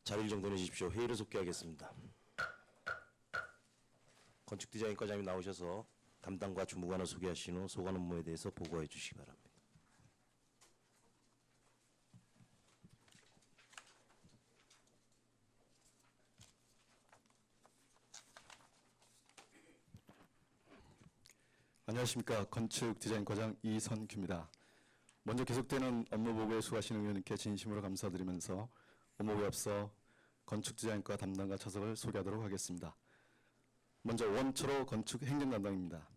자리를 정돈해 주십시오. 회의를 속개하겠습니다. 건축디자인과장님 나오셔서 담당과 주무관을 소개하신 후 소관 업무에 대해서 보고해 주시기 바랍니다. 안녕하십니까. 건축디자인과장 이선규입니다. 먼저 계속되는 업무보고에 수고하시는 의원님께 진심으로 감사드리면서 업무보고에 앞서 건축디자인과 담당과 차석을 소개하도록 하겠습니다. 먼저 원철호 건축행정담당입니다.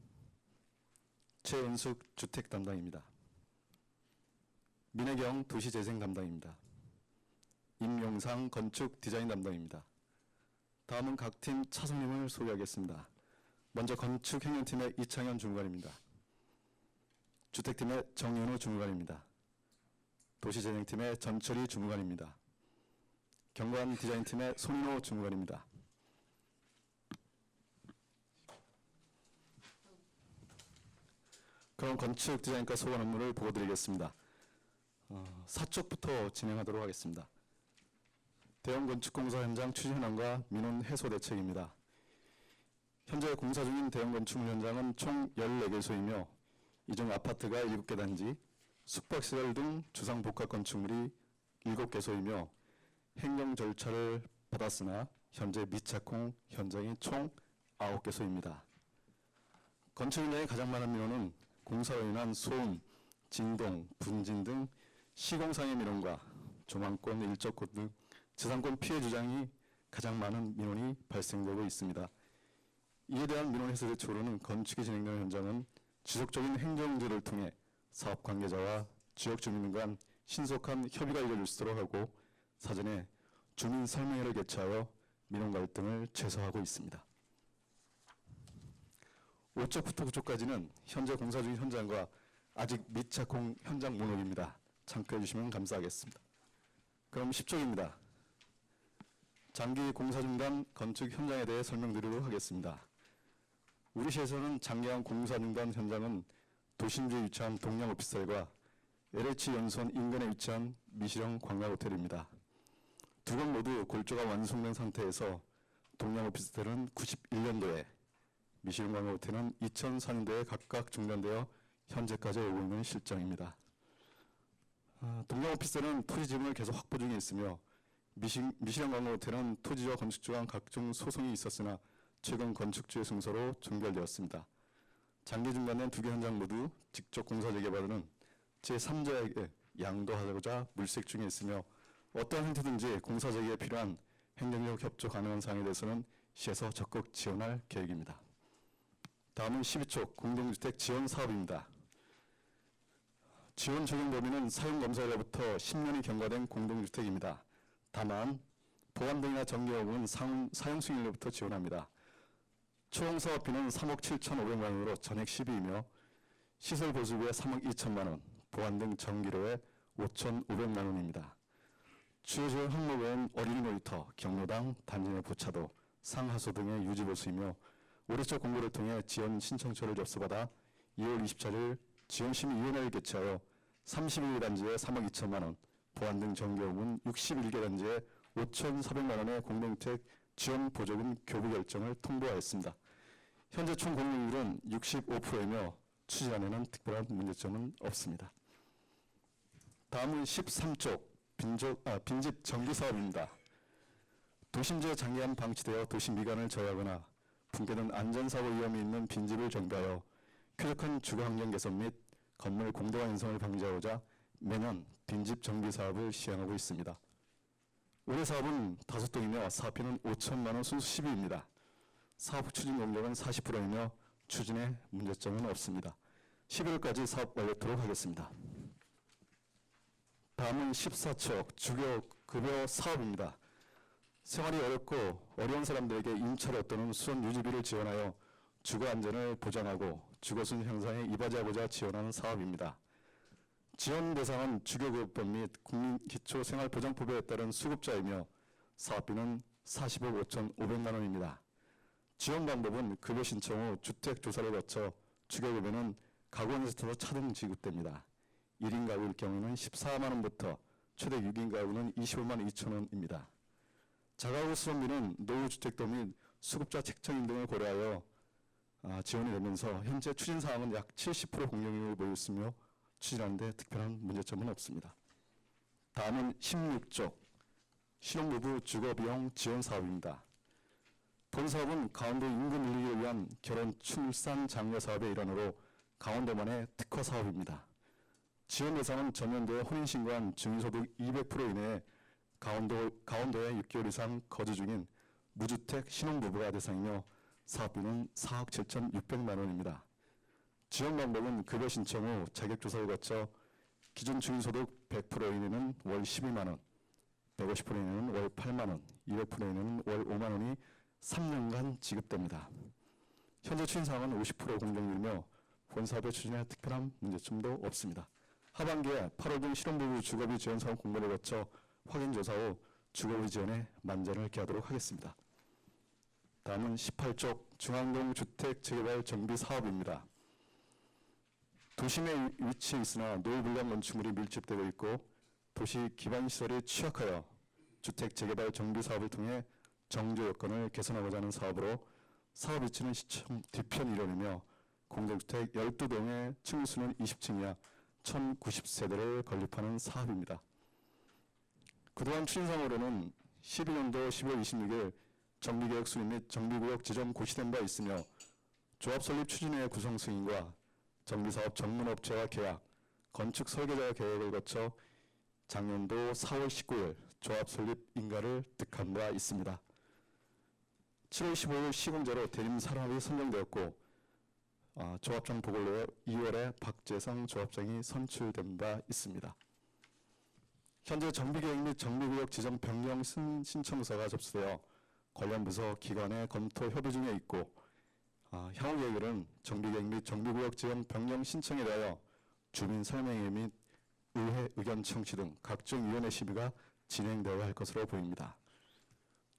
최은숙 주택담당입니다. 민혜경 도시재생담당입니다. 임용상 건축디자인담당입니다. 다음은 각 팀 차석님을 소개하겠습니다. 먼저 건축행정팀의 이창현 주무관입니다. 주택팀의 정윤우 주무관입니다. 도시재생팀의 전철희 주무관입니다. 경관디자인팀의 손인호 주무관입니다. 그럼 건축디자인과 소관 업무를 보고드리겠습니다. 사쪽부터 진행하도록 하겠습니다. 대형 건축공사 현장 추진 현황과 민원 해소 대책입니다. 현재 공사 중인 대형 건축물 현장은 총 14개소이며 이 중 아파트가 7개 단지, 숙박시설 등 주상복합 건축물이 7개소이며 행정 절차를 받았으나 현재 미착공 현장이 총 9개소입니다. 건축 현장에 가장 많은 민원은 공사로 인한 소음, 진동, 분진 등 시공상의 민원과 조망권, 일적권 등 지상권 피해 주장이 가장 많은 민원이 발생되고 있습니다. 이에 대한 민원 해소 대책으로는 건축이 진행되는 현장은 지속적인 행정제를 통해 사업 관계자와 지역 주민 간 신속한 협의가 이루어질 수 있도록 하고 사전에 주민 설명회를 개최하여 민원 갈등을 최소화하고 있습니다. 5쪽부터 9쪽까지는 현재 공사 중인 현장과 아직 미착공 현장 목록입니다. 참고해 주시면 감사하겠습니다. 그럼 10쪽입니다. 장기 공사 중단 건축 현장에 대해 설명드리도록 하겠습니다. 우리 시에서는 장기간 공사 중단 현장은 도심지에 위치한 동양 오피스텔과 LH 연수원 인근에 위치한 미시령 관광호텔입니다. 두 곳 모두 골조가 완성된 상태에서 동양 오피스텔은 91년도에 미시령 관광호텔은 2004년도에 각각 중단되어 현재까지 오고 있는 실정입니다. 동양 오피스텔은 토지 지분을 계속 확보 중에 있으며 미시령 관광호텔은 토지와 건축주 간 각종 소송이 있었으나 최근 건축주의 승소로 종결되었습니다. 장기 중단된 두 개 현장 모두 직접 공사 재개발은 제3자에게 양도하고자 물색 중에 있으며 어떠한 형태든지 공사 재개에 필요한 행정적 협조 가능한 사항에 대해서는 시에서 적극 지원할 계획입니다. 다음은 12쪽 공동주택 지원 사업입니다. 지원 적용 범위는 사용검사일로부터 10년이 경과된 공동주택입니다. 다만 보안 등이나 정기 여부는 사용 승인일로부터 지원합니다. 총 사업비는 3억 7,500만 원으로 전액 10위이며 시설 보수비에 3억 2천만 원, 보안 등 정기료에 5,500만 원입니다. 주요 지원 항목은 어린이 놀이터, 경로당, 단지 내 보차도, 상하수 등의 유지 보수이며 올해 초 공고를 통해 지원 신청서를 접수받아 2월 24일 지원심의위원회를 개최하여 31개 단지에 3억 2천만 원, 보안 등 정기요금은 61개 단지에 5,400만 원의 공동주택 지원 보조금 교부 결정을 통보하였습니다. 현재 총 공유율은 65%이며 추진안에는 특별한 문제점은 없습니다. 다음은 13쪽 빈집 정비 사업입니다. 도심지에 장기간 방치되어 도심 미관을 저해하거나 붕괴된 안전사고 위험이 있는 빈집을 정비하여 쾌적한 주거환경 개선 및 건물 공동화 인성을 방지하고자 매년 빈집 정비 사업을 시행하고 있습니다. 올해 사업은 5동이며 사업비는 5천만 원 순수 10위입니다. 사업 추진 공력은 40%이며 추진에 문제점은 없습니다. 11월까지 사업 완료토록 하겠습니다. 다음은 14척 주거급여 사업입니다. 생활이 어렵고 어려운 사람들에게 임차료 또는 수원 유지비를 지원하여 주거 안전을 보장하고 주거순 향상에 이바지하고자 지원하는 사업입니다. 지원 대상은 주거급여법 및 국민기초생활보장법에 따른 수급자이며 사업비는 40억 5,500만 원입니다. 지원 방법은 급여 신청 후 주택 조사를 거쳐 주거급여는 가구원에서 차등 지급됩니다. 1인 가구일 경우는 14만 원부터 최대 6인 가구는 25만 2천 원입니다. 자가구 수선비는 노후주택도 및 수급자 책정인 등을 고려하여 지원이 되면서 현재 추진 사항은 약 70% 공정률을 보였으며 추진하는 데 특별한 문제점은 없습니다. 다음은 16쪽 신혼부부 주거비용 지원 사업입니다. 본 사업은 강원도 인구 늘리기를 위한 결혼 출산 장려 사업의 일환으로 강원도만의 특화 사업입니다. 지원 대상은 전년도에 혼인신고한 중위소득 200% 이내에 강원도에 6개월 이상 거주 중인 무주택 신혼부부가 대상이며 사업비는 4억 7,600만 원입니다. 지원 방법은 급여 신청 후 자격조사를 거쳐 기준 중위소득 100% 이내는 월 12만 원, 150% 이내는 월 8만 원, 200% 이내는 월 5만 원이 3년간 지급됩니다. 현재 추진 사항은 50% 공정률이며 본 사업의 추진에 특별한 문제점도 없습니다. 하반기에 8월 중 신혼부부 주거비 지원 사업 공모를 거쳐 확인 조사 후 주거비 지원에 만전을 기하도록 하겠습니다. 다음은 18쪽 중앙동 주택 재개발 정비 사업입니다. 도심에 위치해 있으나 노후 불량 건축물이 밀집되어 있고 도시 기반 시설이 취약하여 주택 재개발 정비 사업을 통해 정조 여건을 개선하고자 하는 사업으로 사업 위치는 시청 뒤편 1원이며 공동주택 12동의 층수는 20층 이하 1090세대를 건립하는 사업입니다. 그동안 추진상으로는 11년도 12월 26일 정비계획 수립 및 정비구역 지정 고시된 바 있으며 조합 설립 추진회 구성 승인과 정비사업 전문업체와 계약, 건축 설계자 계획을 거쳐 작년도 4월 19일 조합 설립 인가를 득한 바 있습니다. 7월 15일 시공자로 대림 사람이 선정되었고 조합장 보궐로에 2월에 박재성 조합장이 선출된 바 있습니다. 현재 정비계획 및 정비구역 지정 변경 신청서가 접수되어 관련 부서 기관의 검토 협의 중에 있고 향후 계획은 정비계획 및 정비구역 지정 변경 신청에 대하여 주민 설명회 및 의회 의견 청취 등 각종 위원회 심의가 진행되어야 할 것으로 보입니다.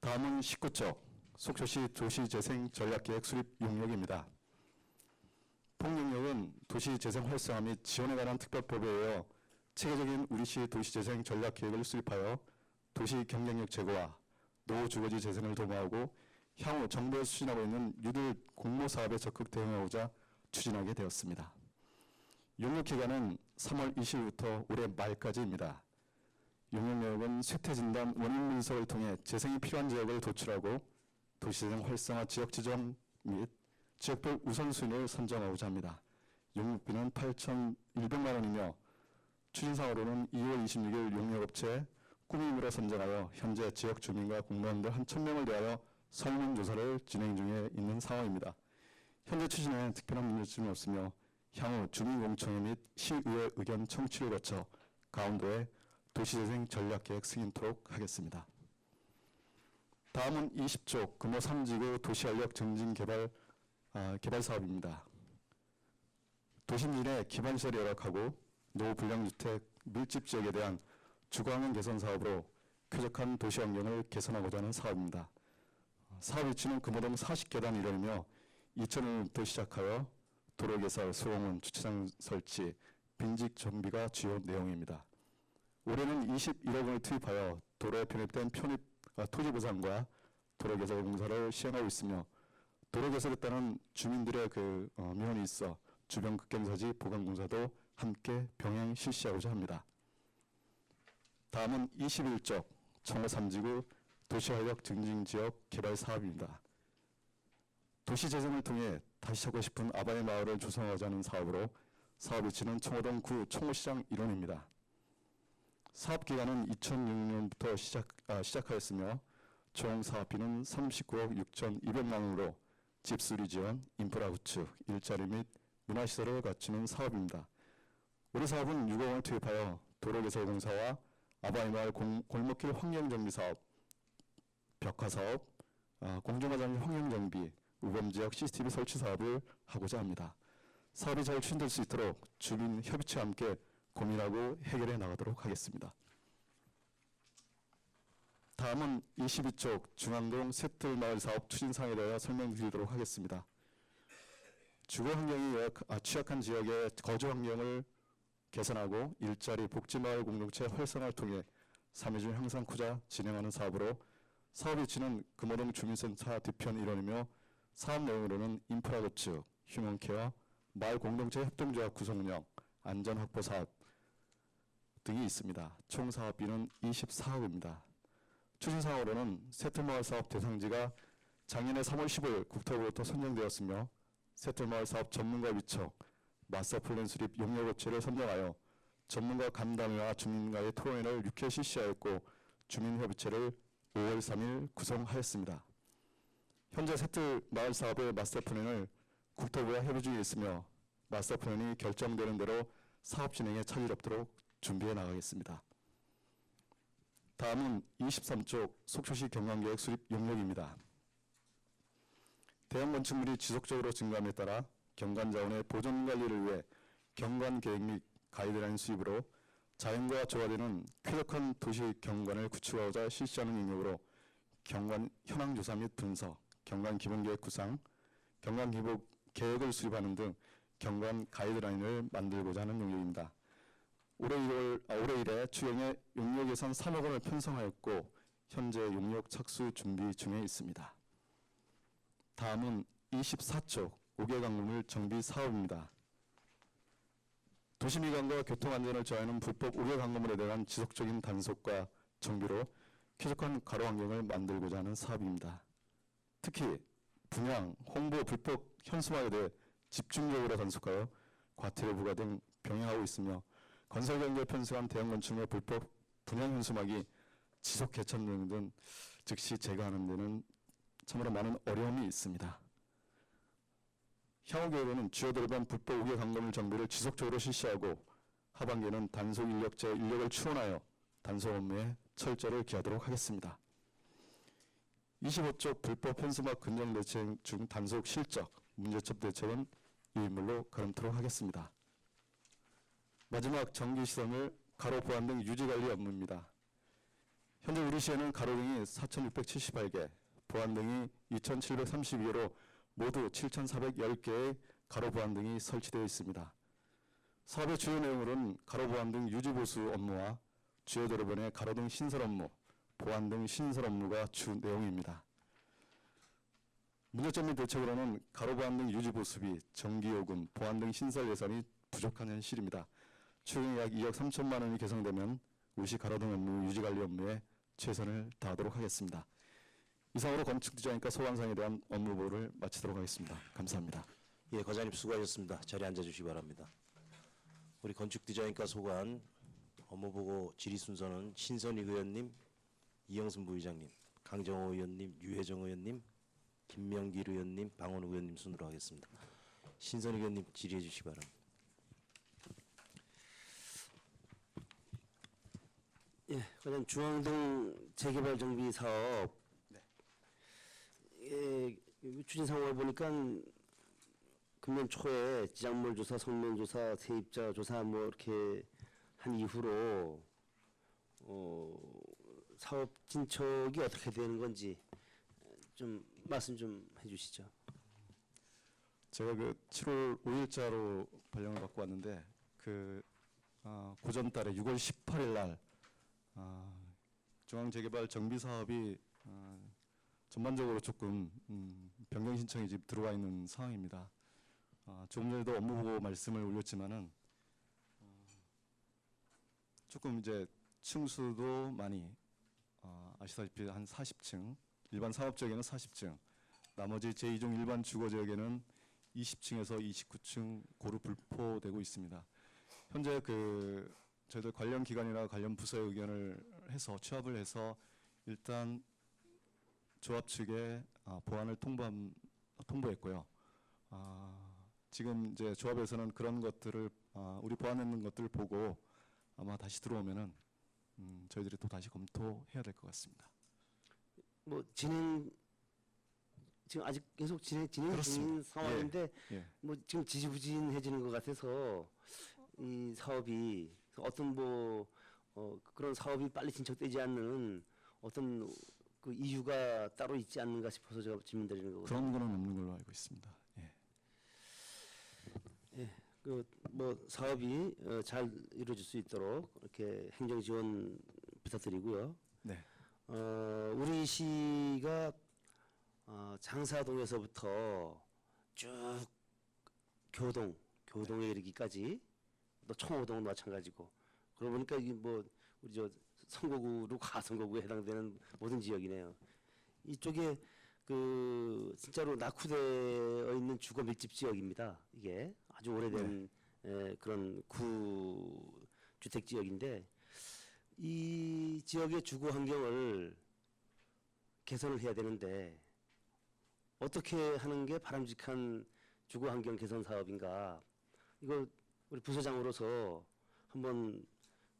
다음은 19쪽 속초시 도시재생 전략계획 수립 용역입니다. 본용역은 도시재생 활성화 및 지원에 관한 특별법에 의해 체계적인 우리시 도시재생 전략계획을 수립하여 도시 경쟁력 제고와 노후주거지 재생을 도모하고 향후 정부에서 추진하고 있는 뉴딜 공모사업에 적극 대응하고자 추진하게 되었습니다. 용역기간은 3월 20일부터 올해 말까지입니다. 용역역은 쇠퇴진단 원인 분석을 통해 재생이 필요한 지역을 도출하고 도시재생 활성화 지역 지정 및 지역별 우선순위를 선정하고자 합니다. 용역비는 8,100만 원이며 추진사항으로는 2월 26일 용역업체 꾸미미로 선정하여 현재 지역 주민과 공무원들 한 1,000명을 대하여 설문조사를 진행 중에 있는 상황입니다. 현재 추진에 특별한 문제점이 없으며 향후 주민공청회 및 시의회 의견 청취를 거쳐 강원도에 도시재생 전략계획 승인토록 하겠습니다. 다음은 20쪽 금호 3지구 도시활력 증진 개발 사업입니다. 도심 일에 기반시설이 열악하고 노후 불량주택 밀집 지역에 대한 주거환경 개선 사업으로 쾌적한 도시환경을 개선하고자 하는 사업입니다. 사업 위치는 금호동 40계단 1원이며 2000년부터 시작하여 도로 개설, 소공원, 주차장 설치, 빈집 정비가 주요 내용입니다. 올해는 21억 원을 투입하여 도로에 편입된 토지 보상과 도로 개설 공사를 시행하고 있으며 도로 개설에 따른 주민들의 민원이 있어 주변 급경사지 보강 공사도 함께 병행 실시하고자 합니다. 다음은 21쪽 청호 3지구 도시활력 증진 지역 개발 사업입니다. 도시재생을 통해 다시 찾고 싶은 아바의 마을을 조성하고자 하는 사업으로 사업 위치는 청호동 9 청호시장 1원입니다. 사업기간은 2006년부터 시작하였으며 총 사업비는 39억 6,200만 원으로 집수리 지원, 인프라 구축, 일자리 및 문화시설을 갖추는 사업입니다. 올해 사업은 6억 원을 투입하여 도로 개설 공사와 아바이 마을 골목길 환경정비 사업, 벽화 사업, 공중화장 환경정비, 우범지역 CCTV 설치 사업을 하고자 합니다. 사업이 잘 추진될 수 있도록 주민 협의체와 함께 고민하고 해결해 나가도록 하겠습니다. 다음은 22쪽 중앙동 셋들마을 사업 추진사항에 대하여 설명드리도록 하겠습니다. 주거 환경이 취약한 지역의 거주 환경을 개선하고 일자리 복지마을 공동체 활성화를 통해 3.1줄 향상코자 진행하는 사업으로 사업 위치는 금호동 주민센터 뒤편 일원이며 사업 내용으로는 인프라 구축, 휴먼케어, 마을 공동체 협동조합 구성 운영, 안전 확보 사업 등이 있습니다. 총 사업비는 24억입니다. 추진 사업으로는 새틀마을 사업 대상지가 작년에 3월 10일 국토부로부터 선정되었으며 새틀마을 사업 전문가 위촉, 마스터 플랜 수립 용역업체를 선정하여 전문가 간담회와 주민과의 토론회를 6회 실시하였고 주민협의체를 5월 3일 구성하였습니다. 현재 새틀마을 사업의 마스터 플랜을 국토부와 협의 중에 있으며 마스터 플랜이 결정되는 대로 사업 진행에 차질 없도록 준비해 나가겠습니다. 다음은 23쪽 속초시 경관계획 수립 용역입니다. 대형 건축물이 지속적으로 증가함에 따라 경관자원의 보존 관리를 위해 경관계획 및 가이드라인 수립으로 자연과 조화되는 쾌적한 도시 경관을 구축하고자 실시하는 용역으로 경관 현황 조사 및 분석, 경관 기본계획 구상, 경관 기본 계획을 수립하는 등 경관 가이드라인을 만들고자 하는 용역입니다. 올해 1회 추경에 용역 예산 3억 원을 편성하였고 현재 용역 착수 준비 중에 있습니다. 다음은 24쪽 5개 강물물 정비 사업입니다. 도시미관과 교통안전을 저하는 불법 5개 강물물에 대한 지속적인 단속과 정비로 쾌적한 가로 환경을 만들고자 하는 사업입니다. 특히 분양, 홍보 불법 현수막에 대해 집중적으로 단속하여 과태료 부과 등 병행하고 있으며 건설 경로에 편성한 대형 건축물의 불법 분양 현수막이 지속 개천 등 즉시 제거하는 데는 참으로 많은 어려움이 있습니다. 향후 계획에는 주요도로변 불법 우회 강건물 정비를 지속적으로 실시하고 하반기에는 단속 인력제 인력을 추론하여 단속 업무에 철저를 기하도록 하겠습니다. 25쪽 불법 현수막 근정 대책 중 단속 실적, 문제점 대책은 유인물로 거름토록 하겠습니다. 마지막 정기 시설물 가로 보안 등 유지 관리 업무입니다. 현재 우리 시에는 가로 등이 4,678개, 보안 등이 2,732개로 모두 7,410개의 가로 보안 등이 설치되어 있습니다. 사업의 주요 내용으로는 가로 보안 등 유지 보수 업무와 주요 도로변의 가로 등 신설 업무, 보안 등 신설 업무가 주 내용입니다. 문제점 및 대책으로는 가로 보안 등 유지 보수비, 전기요금, 보안 등 신설 예산이 부족한 현실입니다. 추경이 약 2억 3천만 원이 개정되면 우시 가로 등 업무 유지 관리 업무에 최선을 다하도록 하겠습니다. 이상으로 건축디자인과 소관상에 대한 업무 보고를 마치도록 하겠습니다. 감사합니다. 예, 과장님 수고하셨습니다. 자리에 앉아주시기 바랍니다. 우리 건축디자인과 소관 업무보고 질의 순서는 신선희 의원님, 이영순 부의장님, 강정호 의원님, 유혜정 의원님, 김명길 의원님, 방원우 의원님 순으로 하겠습니다. 신선희 의원님 질의해 주시기 바랍니다. 예, 그다음 중앙동 재개발 정비 사업. 예, 추진 상황을 보니까 금년 초에 지작물 조사, 성면 조사, 세입자 조사 뭐 이렇게 한 이후로 사업 진척이 어떻게 되는 건지 좀 말씀 좀 해주시죠. 제가 그 7월 5일자로 발령을 받고 왔는데 고전 달에 6월 18일 날 중앙재개발 정비 사업이 전반적으로 조금 변경 신청이 지금 들어와 있는 상황입니다. 조금 전에도 업무보고 말씀을 올렸지만은 조금 이제 층수도 많이 아시다시피 한 40층, 일반 사업지역에는 40층, 나머지 제2종 일반 주거지역에는 20층에서 29층 고루 불포되고 있습니다. 현재 저희들 관련 기관이나 관련 부서의 의견을 해서 취합을 해서 일단 조합 측에 보완을 통보했고요. 지금 이제 조합에서는 그런 것들을 우리 보완했는 것들을 보고 아마 다시 들어오면은 저희들이 또 다시 검토해야 될 것 같습니다. 뭐 지금 아직 계속 진행 중인 그렇습니다. 상황인데 예. 뭐 지금 지지부진해지는 것 같아서 이 사업이 어떤 그런 사업이 빨리 진척되지 않는 어떤 그 이유가 따로 있지 않는가 싶어서 제가 질문드리는 거거든요. 그런 거는 없는 걸로 알고 있습니다. 예. 예, 그 뭐 사업이 잘 이루어질 수 있도록 이렇게 행정 지원 부탁드리고요. 네. 우리 시가 장사동에서부터 쭉 교동에 이르기까지 또 청호동 마찬가지고 그러고 보니까 이게 뭐 우리 저 선거구로 가선거구에 해당되는 모든 지역이네요. 이쪽에 그 진짜로 낙후되어 있는 주거 밀집 지역입니다. 이게 아주 오래된 그런 구 주택 지역인데 이 지역의 주거 환경을 개선을 해야 되는데 어떻게 하는 게 바람직한 주거 환경 개선 사업인가? 이거 우리 부서장으로서 한번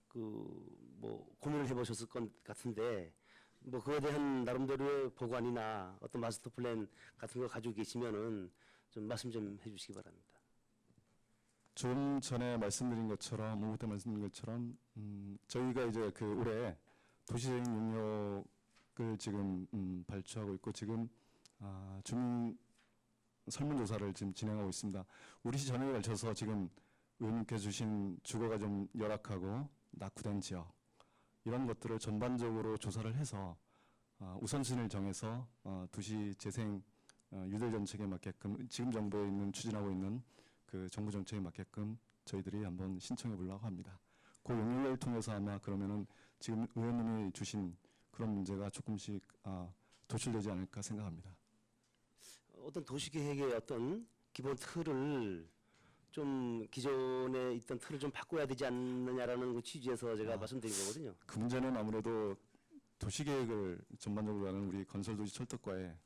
그 뭐 고민을 해보셨을 것 같은데 뭐 그거에 대한 나름대로의 보관이나 어떤 마스터 플랜 같은 거 가지고 계시면은 좀 말씀 좀 해주시기 바랍니다. 좀 전에 말씀드린 것처럼, 오후 때 말씀드린 것처럼, 저희가 이제 그 올해 도시재생 능력을 지금 발주하고 있고, 지금 주민 설문조사를 지금 진행하고 있습니다. 우리 시 전역에 걸쳐서 지금 의원님께서 주신 주거가 좀 열악하고 낙후된 지역, 이런 것들을 전반적으로 조사를 해서 우선순위를 정해서 도시 재생 유대 정책에 맞게끔 지금 정부에 있는 추진하고 있는 그 정부 정책에 맞게끔 저희들이 한번 신청해 보려고 합니다. 그 용역을 통해서 아마 그러면은 지금 의원님이 주신 그런 문제가 조금씩 도출되지 않을까 생각합니다. 어떤 도시계획의 어떤 기본 틀을 좀 기존에 있던 틀을 좀 바꿔야 되지 않느냐라는 그 취지에서 제가 말씀드린 거거든요. 그 문제는 아무래도 도시계획을 전반적으로 하는 우리 건설도시철도과의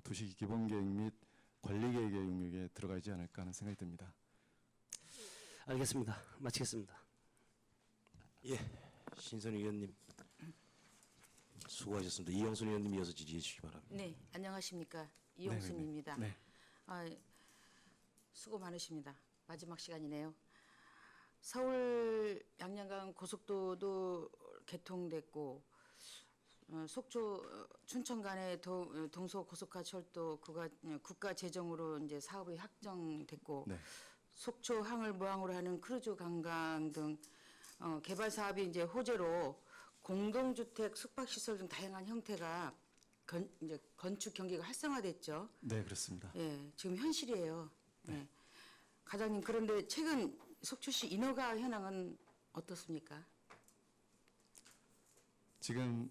도시 기본계획 및 관리계획의 영역에 들어가지 않을까 하는 생각이 듭니다. 알겠습니다. 마치겠습니다. 예, 신선희 의원님 수고하셨습니다. 이영순 의원님 이어서 질의해 주시기 바랍니다. 네, 안녕하십니까. 이용순입니다. 네. 수고 많으십니다. 마지막 시간이네요. 서울 양양간 고속도도 개통됐고 속초 춘천 간의 동서 고속화 철도 국가 재정으로 이제 사업이 확정됐고 네. 속초 항을 모항으로 하는 크루즈 관광 등 개발 사업이 이제 호재로 공동주택 숙박시설 등 다양한 형태가 이제 건축 경기가 활성화됐죠. 네, 그렇습니다. 예, 지금 현실이에요. 네. 과장님, 그런데 최근 속초시 인허가 현황은 어떻습니까? 지금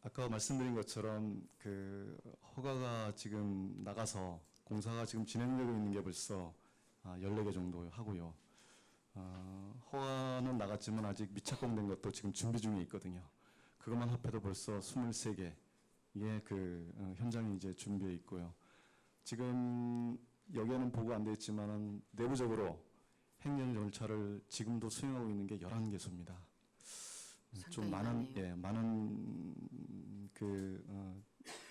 아까 말씀드린 것처럼 그 허가가 지금 나가서 공사가 지금 진행되고 있는 게 벌써 14개 정도 하고요. 허가는 나갔지만 아직 미착공된 것도 지금 준비 중에 있거든요. 그것만 합해도 벌써 23개의 그 현장이 이제 준비해 있고요. 지금 여기에는 보고 안 돼 있지만은 내부적으로 행정 절차를 지금도 수행하고 있는 게 11개소입니다. 좀 상당히 많은 그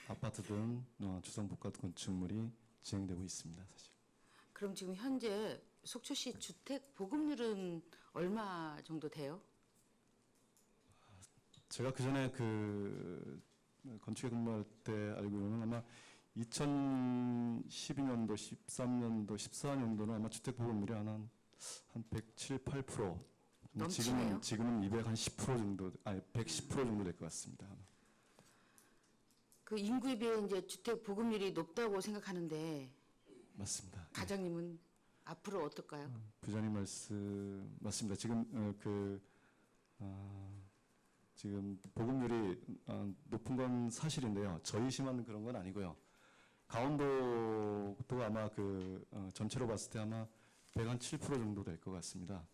아파트 등 주상 복합 건축물이 진행되고 있습니다, 사실. 그럼 지금 현재 속초시 주택 보급률은 얼마 정도 돼요? 제가 그 전에 그 건축에 근무할 때 알고는 아마 2012년도, 13년도, 14년도는 아마 주택 보급률이 한 107, 8%. 넘치네요. 지금은 210% 정도, 110% 정도 될 것 같습니다. 그 인구에 비해 이제 주택 보급률이 높다고 생각하는데 맞습니다. 과장님은 앞으로 어떨까요? 부장님 말씀 맞습니다. 지금 지금 보급률이 높은 건 사실인데요. 저희 시만 그런 건 아니고요. 강원도도 아마 전체로 봤을 때 아마 107% 정도 될 것 같습니다.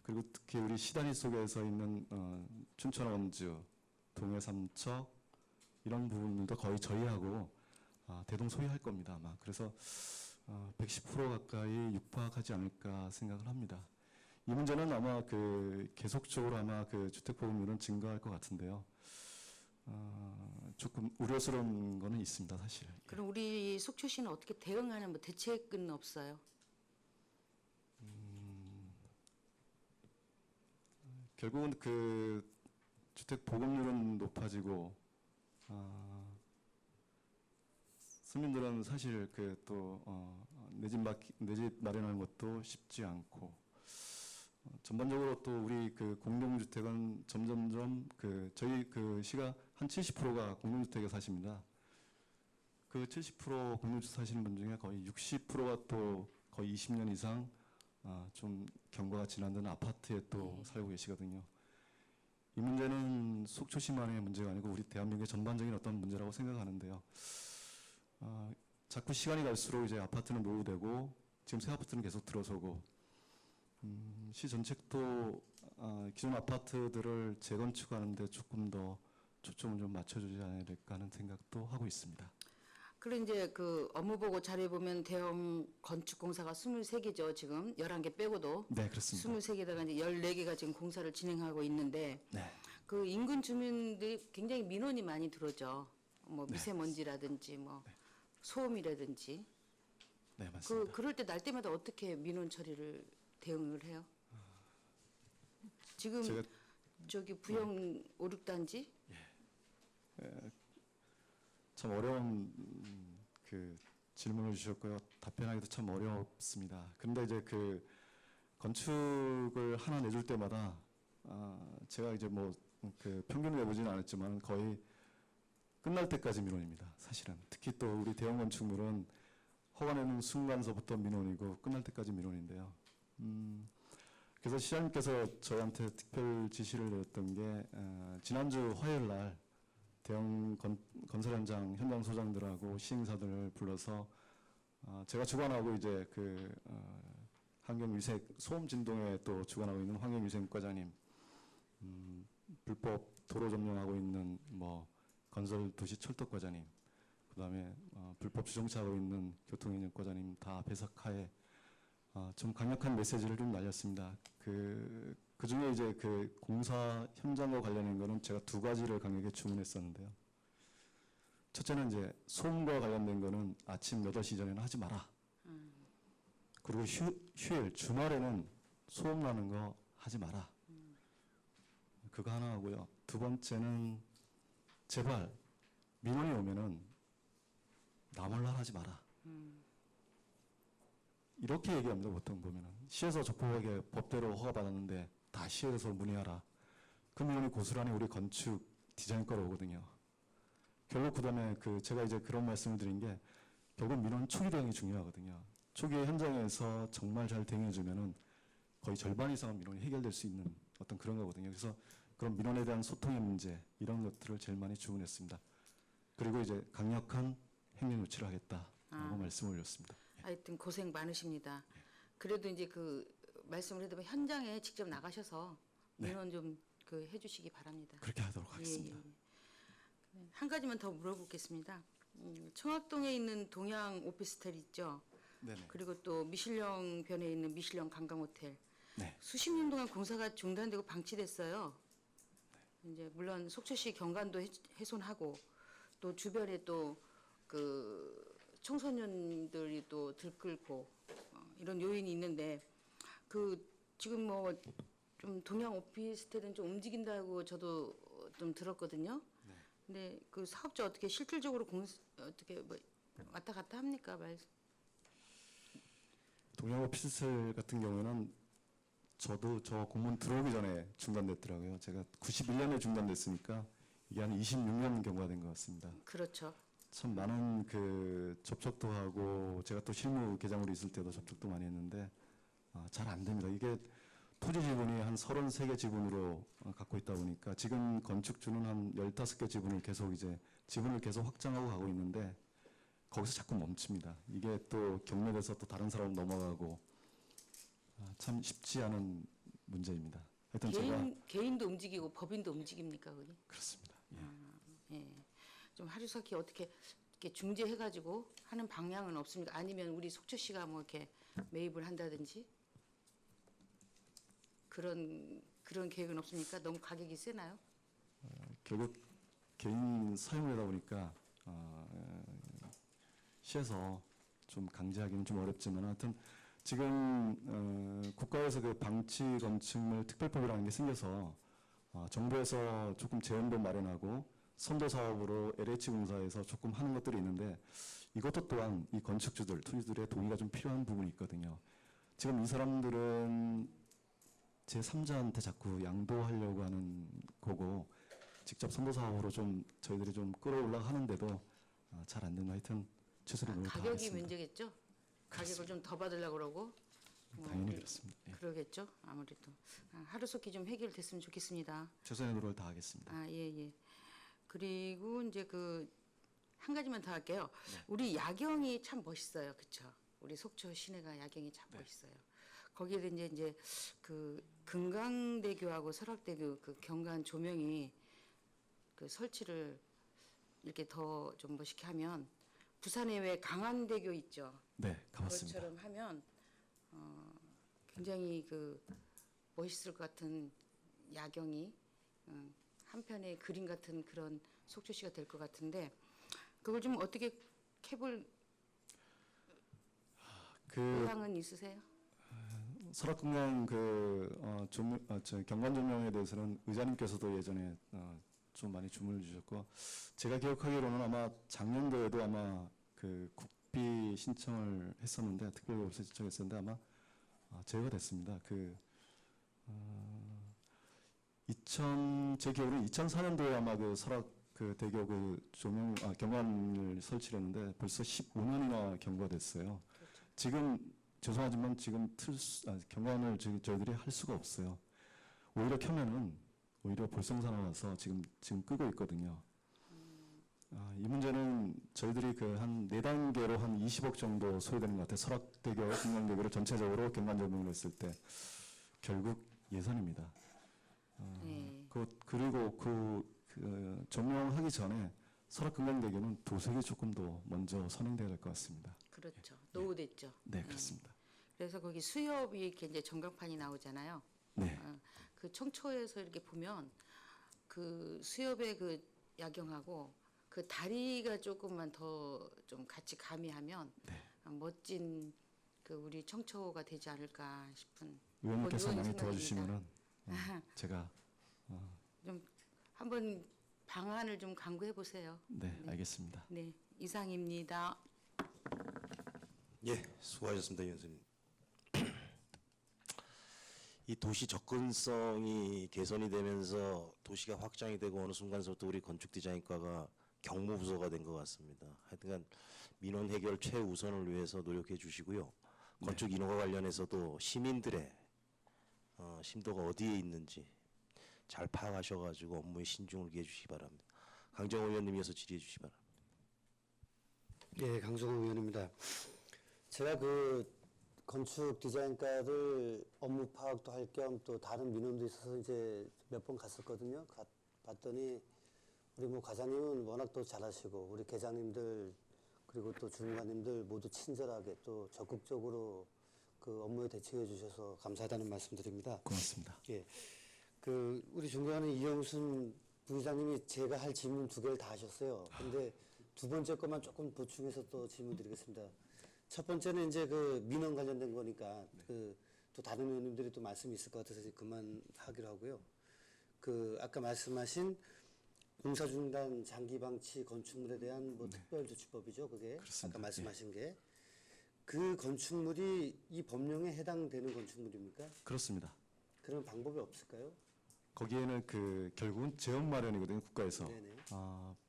그리고 특히 우리 시단위 속에서 있는 춘천 원주, 동해 삼척 이런 부분들도 거의 저희하고 대동소이할 겁니다 아마. 그래서 110% 가까이 육박하지 않을까 생각을 합니다. 이 문제는 아마 계속적으로 아마 주택 보급률은 증가할 것 같은데요. 조금 우려스러운 거는 있습니다, 사실. 그럼 우리 속초시는 어떻게 대응하는 뭐 대책은 없어요? 결국은 주택 보급률은 높아지고 서민들은 사실 내 집 마련하는 것도 쉽지 않고 전반적으로 또 우리 그 공동주택은 점점점 저희 그 시가 한 70%가 공동주택에 사십니다. 그 70% 공동주택 사시는 분 중에 거의 60%가 또 거의 20년 이상 좀 경과가 지난다는 아파트에 또 살고 계시거든요. 이 문제는 속초시만의 문제가 아니고 우리 대한민국의 전반적인 어떤 문제라고 생각하는데요. 자꾸 시간이 갈수록 이제 아파트는 노후되고 지금 새 아파트는 계속 들어서고 시 정책도 기존 아파트들을 재건축하는데 조금 더 초점을 좀 맞춰주지 않아야 될까 하는 생각도 하고 있습니다. 그리고 이제 그 업무 보고 자료에 보면 대형 건축 공사가 23개죠. 지금 11개 빼고도 네, 그렇습니다. 23개다가 이제 14개가 지금 공사를 진행하고 있는데 네. 그 인근 주민들이 굉장히 민원이 많이 들어오죠. 뭐 미세먼지라든지 뭐 소음이라든지. 네, 맞습니다. 그럴 때 날 때마다 어떻게 민원 처리를 대응을 해요? 지금 제가 저기 부영 5, 6단지 참 어려운 그 질문을 주셨고요. 답변하기도 참 어렵습니다. 그런데 이제 그 건축을 하나 내줄 때마다 제가 이제 뭐 그 평균을 내보지는 않았지만 거의 끝날 때까지 민원입니다. 사실은 특히 또 우리 대형 건축물은 허가 내는 순간서부터 민원이고 끝날 때까지 민원인데요. 그래서 시장님께서 저희한테 특별 지시를 내렸던 게 지난주 화요일 날 대형 건설 현장 소장들하고 시행사들을 불러서 제가 주관하고 이제 그 환경위생 소음 진동에 또 주관하고 있는 환경위생과장님, 불법 도로 점령하고 있는 뭐 건설도시철도과장님, 그다음에 불법 주정차하고 있는 교통행정과장님 다 배석하에 좀 강력한 메시지를 좀 날렸습니다. 그 중에 이제 그 공사 현장과 관련된 거는 제가 두 가지를 강하게 주문했었는데요. 첫째는 이제 소음과 관련된 거는 아침 8시 전에는 하지 마라. 그리고 휴일, 주말에는 소음 나는 거 하지 마라. 그거 하나 하고요. 두 번째는 제발 민원이 오면은 나 몰라 하지 마라. 이렇게 얘기합니다. 보통 보면은 시에서 적법하게 법대로 허가받았는데 다 시에서 문의하라. 그 민원이 고스란히 우리 건축 디자인과로 오거든요. 결국 그다음에 제가 이제 그런 말씀을 드린 게 결국 민원 초기 대응이 중요하거든요. 초기 현장에서 정말 잘 대응해주면은 거의 절반 이상은 민원이 해결될 수 있는 어떤 그런 거거든요. 그래서 그런 민원에 대한 소통의 문제 이런 것들을 제일 많이 주문했습니다. 그리고 이제 강력한 행정 조치를 하겠다라고 말씀을 올렸습니다. 하여튼 고생 많으십니다. 그래도 이제 그 말씀을 해도 현장에 직접 나가셔서 민원 좀 그 해주시기 바랍니다. 그렇게 하도록 하겠습니다. 예. 한 가지만 더 물어보겠습니다. 청학동에 있는 동양 오피스텔 있죠. 네네. 그리고 또 미실령 변에 있는 미실령 관광호텔. 네. 수십 년 동안 공사가 중단되고 방치됐어요. 이제 물론 속초시 경관도 훼손하고 또 주변에 또 그 청소년들이 또 들끓고 이런 요인이 있는데 지금 뭐 좀 동양 오피스텔은 좀 움직인다고 저도 좀 들었거든요. 근데 그 사업자 어떻게 실질적으로 어떻게 뭐 왔다 갔다 합니까? 동양 오피스텔 같은 경우에는 저도 저 공무원 들어오기 전에 중단됐더라고요. 제가 91년에 중단됐으니까 이게 한 26년 경과가 된 것 같습니다. 그렇죠. 참 많은 그 접촉도 하고 제가 또 실무 계장으로 있을 때도 접촉도 많이 했는데 잘 안 됩니다. 이게 토지 지분이 한 33개 지분으로 갖고 있다 보니까 지금 건축주는 한 15개 지분을 계속 확장하고 가고 있는데 거기서 자꾸 멈춥니다. 이게 또 경매돼서 또 다른 사람 넘어가고 참 쉽지 않은 문제입니다. 하여튼 제가 개인도 움직이고 법인도 움직입니까, 그니? 그렇습니다. 예. 예. 좀 하루살기 어떻게 이렇게 중재해가지고 하는 방향은 없습니까? 아니면 우리 속초시가 뭐 이렇게 매입을 한다든지 그런 계획은 없습니까? 너무 가격이 세나요? 결국 개인 사용이다 보니까 시에서 좀 강제하기는 좀 어렵지만 하여튼 지금 국가에서 그 방치 건축물 특별법이라는 게 생겨서 정부에서 조금 재원도 마련하고 선도 사업으로 LH 공사에서 조금 하는 것들이 있는데 이것도 또한 이 건축주들, 투기들의 동의가 좀 필요한 부분이 있거든요. 지금 이 사람들은 제3자한테 자꾸 양도하려고 하는 거고 직접 선도 사업으로 좀 저희들이 좀 끌어올라 하는데도 잘 안 되는 하여튼 최선의 노력을 가격이 다하겠습니다. 문제겠죠? 가격을 좀 더 받으려고 그러고 당연히 그렇습니다. 예. 그러겠죠. 아무래도 하루속히 좀 해결됐으면 좋겠습니다. 최선의 노력을 다하겠습니다. 예. 그리고 이제 그 한 가지만 더 할게요. 우리 야경이 참 멋있어요. 그렇죠? 우리 속초 시내가 야경이 참 멋있어요. 거기에 이제 그 금강대교하고 설악대교 그 경관 조명이 그 설치를 이렇게 더 좀 멋있게 하면 부산에 왜 강안대교 있죠? 네, 가봤습니다. 그것처럼 하면 굉장히 그 멋있을 것 같은 야경이 한편의 그림 같은 그런 속초시가 될 것 같은데 그걸 좀 어떻게 해볼 그 의향은 있으세요? 설악금강 경관 조명에 대해서는 의장님께서도 예전에 좀 많이 주문을 주셨고 제가 기억하기로는 아마 작년도에도 아마 그 국비 신청을 했었는데 특별법세 신청했었는데 아마 제외가 됐습니다. 제 기억으로는 2004년도에 아마 그 설악 그 대교 그 조명 경관을 설치를 했는데 벌써 15년이나 경과됐어요. 지금 죄송하지만 지금 경관을 저희들이 할 수가 없어요. 오히려 켜면은 오히려 볼성사나 와서 지금 끄고 있거든요. 이 문제는 저희들이 그 한 4단계로 한 20억 정도 소요되는 것 같아요. 설악대교, 금강대교를 전체적으로 경관 조명을 했을 때 결국 예산입니다. 그리고 조명하기 전에 설악금강대교는 도색이 조금 더 먼저 선행돼야 될 것 같습니다. 그렇죠. 노후됐죠. 네, 그렇습니다. 그래서 거기 수협이 이렇게 이제 전광판이 나오잖아요. 네, 그 청초에서 이렇게 보면 그 수협의 그 야경하고 그 다리가 조금만 더 좀 같이 가미하면 멋진 그 우리 청초가 되지 않을까 싶은 의원님께서 그런 많이 생각입니다. 도와주시면은 제가 좀 한번 방안을 좀 강구해 보세요. 네, 알겠습니다. 네, 이상입니다. 예, 수고하셨습니다, 위원장님. 이 도시 접근성이 개선이 되면서 도시가 확장이 되고 어느 순간서부터 우리 건축 디자인과가 경무부서가 된 것 같습니다. 하여튼간 민원 해결 최우선을 위해서 노력해 주시고요. 건축 인허가 관련해서도 시민들의 심도가 어디에 있는지 잘 파악하셔가지고 업무에 신중을 기해 주시기 바랍니다. 강정호 의원님 이어서 질의해 주시기 바랍니다. 예, 강성호 의원입니다. 제가 그 건축 디자인과를 업무 파악도 할 겸 또 다른 민원도 있어서 이제 몇 번 갔었거든요. 봤더니 우리 뭐 과장님은 워낙 또 잘하시고 우리 계장님들 그리고 또 주무관님들 모두 친절하게 또 적극적으로 그 업무에 대처해 주셔서 감사하다는 말씀드립니다. 고맙습니다. 예, 그 우리 존경하는 이영순 부의장님이 제가 할 질문 2개를 다 하셨어요. 근데 2번째 것만 조금 보충해서 또 질문 드리겠습니다. 첫 번째는 이제 그 민원 관련된 거니까 그 또 다른 의원님들이 또 말씀이 있을 것 같아서 그만하기로 하고요. 그 아까 말씀하신 공사 중단 장기 방치 건축물에 대한 뭐 특별조치법이죠, 그게 그렇습니다. 아까 말씀하신 게 그 건축물이 이 법령에 해당되는 건축물입니까? 그렇습니다. 그런 방법이 없을까요? 거기에는 결국은 재원 마련이거든요, 국가에서. 네네.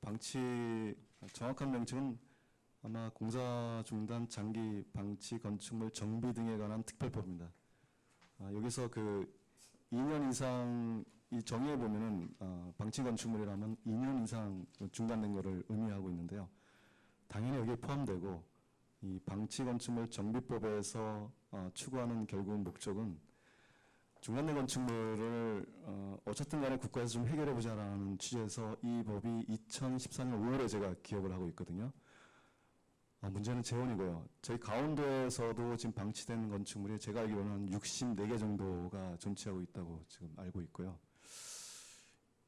방치 정확한 명칭은 아마 공사 중단 장기 방치 건축물 정비 등에 관한 특별법입니다. 여기서 2년 이상 이 정의에 보면은 방치 건축물이라면 2년 이상 중단된 것을 의미하고 있는데요. 당연히 여기에 포함되고 이 방치 건축물 정비법에서 추구하는 결국 목적은 중단된 건축물을 어쨌든 간에 국가에서 좀 해결해 보자라는 취지에서 이 법이 2014년 5월에 제가 기억을 하고 있거든요. 문제는 재원이고요. 저희 강원도에서도 지금 방치된 건축물이 제가 알기로는 한 64개 정도가 존치하고 있다고 지금 알고 있고요.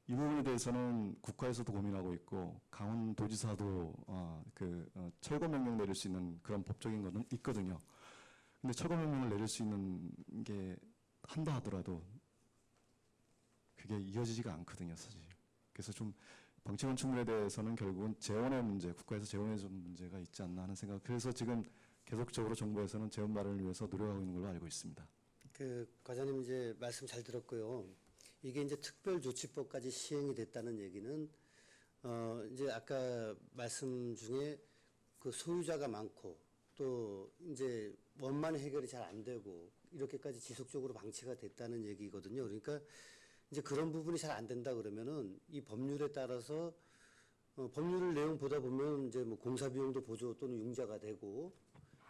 이 부분에 대해서는 국가에서도 고민하고 있고 강원도지사도 철거 명령 내릴 수 있는 그런 법적인 거는 있거든요. 근데 철거 명령을 내릴 수 있는 게 한다 하더라도 그게 이어지지가 않거든요, 사실. 그래서 좀 방치 건축물에 대해서는 결국은 재원의 문제, 국가에서 재원의 좀 문제가 있지 않나 하는 생각. 그래서 지금 계속적으로 정부에서는 재원 마련을 위해서 노력하고 있는 걸로 알고 있습니다. 그 과장님 이제 말씀 잘 들었고요. 이게 이제 특별조치법까지 시행이 됐다는 얘기는 이제 아까 말씀 중에 그 소유자가 많고 또 이제 원만 해결이 잘 안 되고 이렇게까지 지속적으로 방치가 됐다는 얘기거든요. 그러니까 이제 그런 부분이 잘 안 된다 그러면은 이 법률에 따라서 법률 내용 보다 보면 이제 뭐 공사 비용도 보조 또는 융자가 되고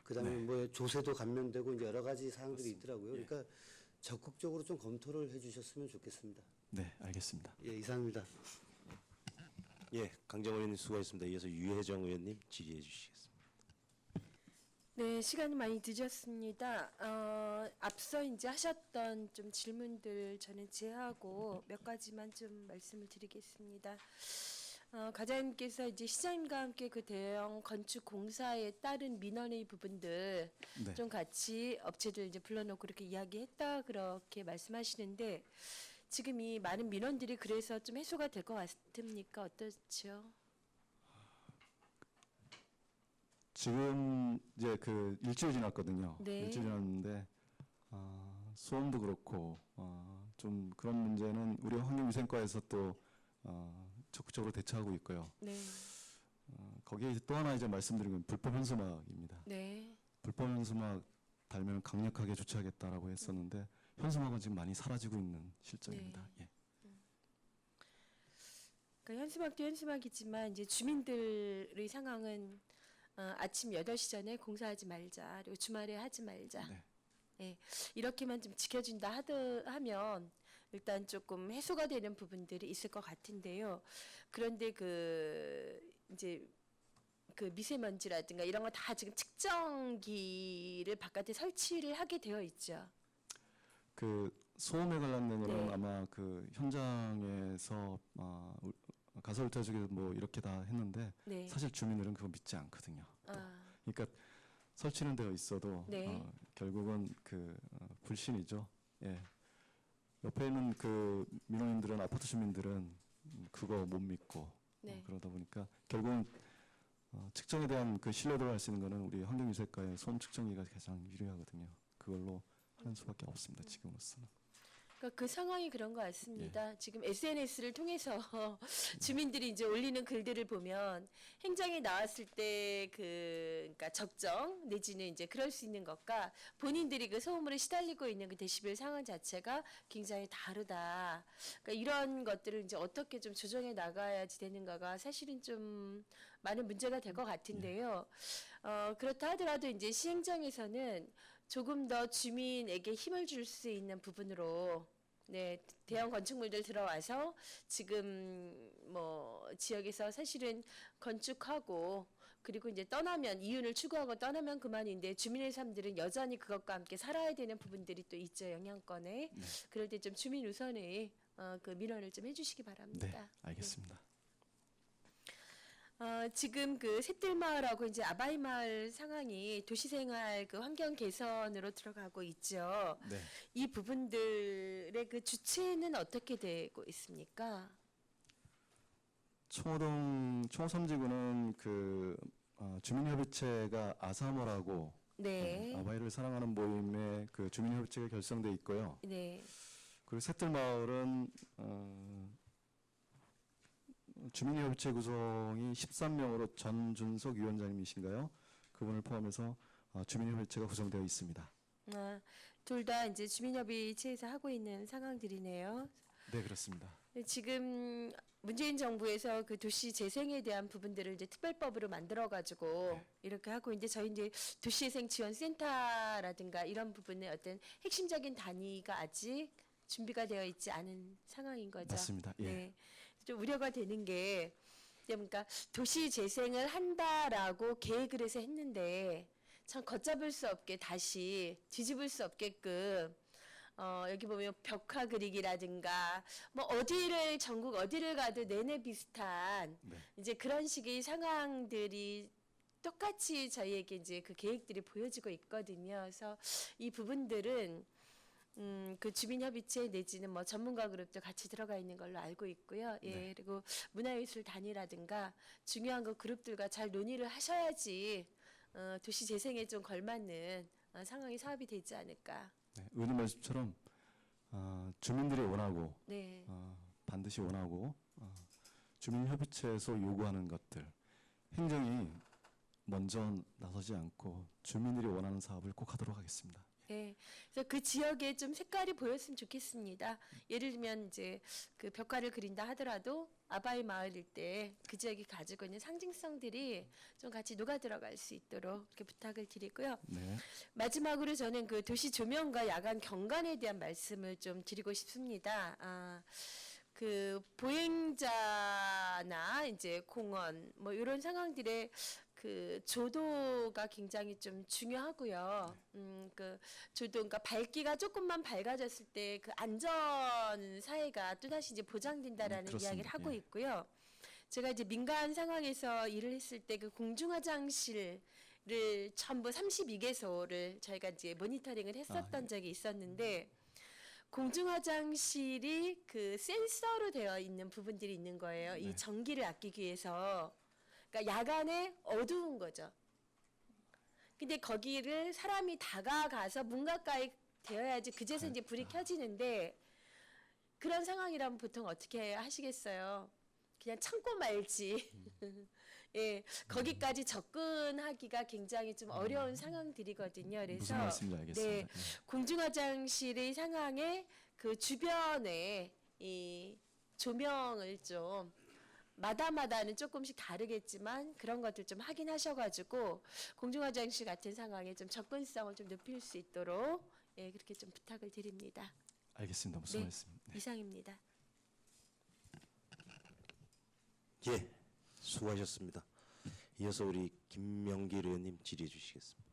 그다음에 뭐 조세도 감면되고 이제 여러 가지 사항들이 있더라고요. 그러니까 적극적으로 좀 검토를 해주셨으면 좋겠습니다. 네, 알겠습니다. 예, 이상입니다. 예, 강정호 의원님 수고하셨습니다. 이어서 유혜정 의원님 질의해 주시겠습니다. 네, 시간이 많이 늦었습니다. 앞서 이제 하셨던 좀 질문들 저는 제하고 몇 가지만 좀 말씀을 드리겠습니다. 과장님께서 이제 시장님과 함께 그 대형 건축 공사에 따른 민원의 부분들 네. 좀 같이 업체들 이제 불러놓고 그렇게 이야기했다 그렇게 말씀하시는데 지금 이 많은 민원들이 그래서 좀 해소가 될 것 같습니까? 어떻죠? 지금 이제 그 일주일 지났거든요. 네. 일주일 지났는데 소음도 그렇고 좀 그런 문제는 우리 환경위생과에서 또 적극적으로 대처하고 있고요. 네, 거기에 이제 또 하나 이제 말씀드린 건 불법 현수막입니다. 네, 불법 현수막 달면 강력하게 조치하겠다라고 했었는데 현수막은 지금 많이 사라지고 있는 실정입니다. 예. 그러니까 현수막도 현수막이지만 이제 주민들의 상황은 아침 8시 전에 공사하지 말자, 그리고 주말에 하지 말자. 네. 예, 이렇게만 좀 지켜준다 하면 일단 조금 해소가 되는 부분들이 있을 것 같은데요. 그런데 이제 그 미세먼지라든가 이런 거 다 지금 측정기를 바깥에 설치를 하게 되어 있죠. 그 소음에 관련된 거는 네. 아마 그 현장에서 가설자 쪽에서 뭐 이렇게 다 했는데 네. 사실 주민들은 그거 믿지 않거든요. 아, 그러니까 설치는 되어 있어도 네. 결국은 불신이죠. 예. 옆에 있는 그 민원인들은 아파트 주민들은 그거 못 믿고 네. 그러다 보니까 결국은 측정에 대한 그 신뢰도를 할 수 있는 거는 우리 환경유색과의 소음 측정기가 가장 유리하거든요. 그걸로 하는 수밖에 없습니다. 지금으로서는. 그러니까 그 상황이 그런 것 같습니다. 예. 지금 SNS를 통해서 주민들이 이제 올리는 글들을 보면 행정에 나왔을 때 그러니까 적정 내지는 이제 그럴 수 있는 것과 본인들이 그 소음으로 시달리고 있는 그 데시벨 상황 자체가 굉장히 다르다. 그러니까 이런 것들을 이제 어떻게 좀 조정해 나가야지 되는가가 사실은 좀 많은 문제가 될 것 같은데요. 그렇다 하더라도 이제 시행정에서는 조금 더 주민에게 힘을 줄 수 있는 부분으로 네, 대형 건축물들 들어와서 지금 뭐 지역에서 사실은 건축하고 그리고 이제 떠나면 이윤을 추구하고 떠나면 그만인데 주민의 삶들은 여전히 그것과 함께 살아야 되는 부분들이 또 있죠, 영향권에. 그럴 때 좀 주민 우선의 그 민원을 좀 해주시기 바랍니다. 네, 알겠습니다. 지금 그 샛들마을하고 이제 아바이마을 상황이 도시생활 그 환경 개선으로 들어가고 있죠. 네. 이 부분들의 그 주체는 어떻게 되고 있습니까? 총섬지구는 주민협의체가 아사모라고 네, 아바이를 사랑하는 모임의 그 주민협의체가 결성돼 있고요. 네, 그리고 샛들마을은 주민협의체 구성이 13명으로 전준석 위원장님이신가요? 그분을 포함해서 주민협의체가 구성되어 있습니다. 둘 다 이제 주민협의체에서 하고 있는 상황들이네요. 네, 그렇습니다. 지금 문재인 정부에서 그 도시 재생에 대한 부분들을 이제 특별법으로 만들어가지고 이렇게 하고 있는데 저희 이제 도시재생 지원센터라든가 이런 부분의 어떤 핵심적인 단위가 아직 준비가 되어 있지 않은 상황인 거죠. 맞습니다. 예. 네. 좀 우려가 되는 게 그러니까 도시 재생을 한다라고 계획을 해서 했는데 참 걷잡을 수 없게 다시 뒤집을 수 없게끔 여기 보면 벽화 그리기라든가 뭐 전국 어디를 가도 내내 비슷한 네. 이제 그런 식의 상황들이 똑같이 저희에게 이제 그 계획들이 보여지고 있거든요. 그래서 이 부분들은 그 주민협의체 내지는 뭐 전문가 그룹도 같이 들어가 있는 걸로 알고 있고요. 예, 네. 그리고 문화예술단이라든가 중요한 그 그룹들과 잘 논의를 하셔야지 도시 재생에 좀 걸맞는 상황이 사업이 되지 않을까. 네, 의원님 말씀처럼 주민들이 원하고 네. 반드시 원하고 주민협의체에서 요구하는 것들 행정이 먼저 나서지 않고 주민들이 원하는 사업을 꼭 하도록 하겠습니다. 네, 그래서 그 지역에 좀 색깔이 보였으면 좋겠습니다. 예를 들면 이제 그 벽화를 그린다 하더라도 아바이 마을일 때 그 지역이 가지고 있는 상징성들이 좀 같이 녹아 들어갈 수 있도록 이렇게 부탁을 드리고요. 네. 마지막으로 저는 그 도시 조명과 야간 경관에 대한 말씀을 좀 드리고 싶습니다. 그 보행자나 이제 공원 뭐 이런 상황들의 그 조도가 굉장히 좀 중요하고요. 그 조도, 그러니까 밝기가 조금만 밝아졌을 때 그 안전 사회가 또 다시 이제 보장된다라는 그렇습니다. 이야기를 하고 예. 있고요. 제가 이제 민간 상황에서 일을 했을 때 그 공중화장실을 전부 32개소를 저희가 이제 모니터링을 했었던 적이 있었는데 공중화장실이 그 센서로 되어 있는 부분들이 있는 거예요. 이 전기를 아끼기 위해서. 그러니까 야간에 어두운 거죠. 근데 거기를 사람이 다가가서 문 가까이 되어야지 그제서 이제 불이 켜지는데 그런 상황이라면 보통 어떻게 하시겠어요? 그냥 참고 말지. 예, 거기까지 접근하기가 굉장히 좀 어려운 상황들이거든요. 그래서 무슨 말씀인지 알겠습니다. 네, 예. 공중화장실의 상황에 그 주변에 이 조명을 좀 마다마다는 조금씩 다르겠지만 그런 것들 좀 확인하셔가지고 공중화장실 같은 상황에 좀 접근성을 좀 높일 수 있도록 예, 그렇게 좀 부탁을 드립니다. 알겠습니다. 무슨 네. 말씀? 네. 이상입니다. 예, 수고하셨습니다. 이어서 우리 김명길 의원님 질의해 주시겠습니다.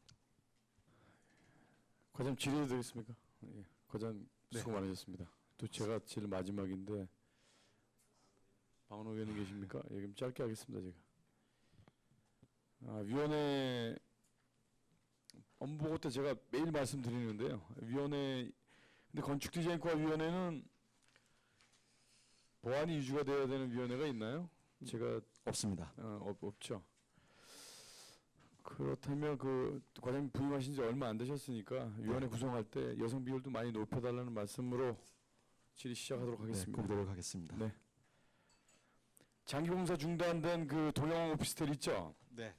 과장님 질의해 드리겠습니까? 예, 과장님 수고 많으셨습니다. 또 제가 제일 마지막인데 박원호 의원님 계십니까? 예, 그럼 짧게 하겠습니다. 제가 위원회 업무보고 때 제가 매일 말씀드리는데요. 위원회 근데 건축디자인과 위원회는 보안이 유지가 돼야 되는 위원회가 있나요? 제가 없습니다. 없죠. 그렇다면 그 과장님 부임하신 지 얼마 안 되셨으니까 위원회 구성할 때 여성 비율도 많이 높여달라는 말씀으로 질의 시작하도록 네, 하겠습니다. 꼭 노력하겠습니다. 네. 장기 공사 중단된 그 동양 오피스텔 있죠? 네.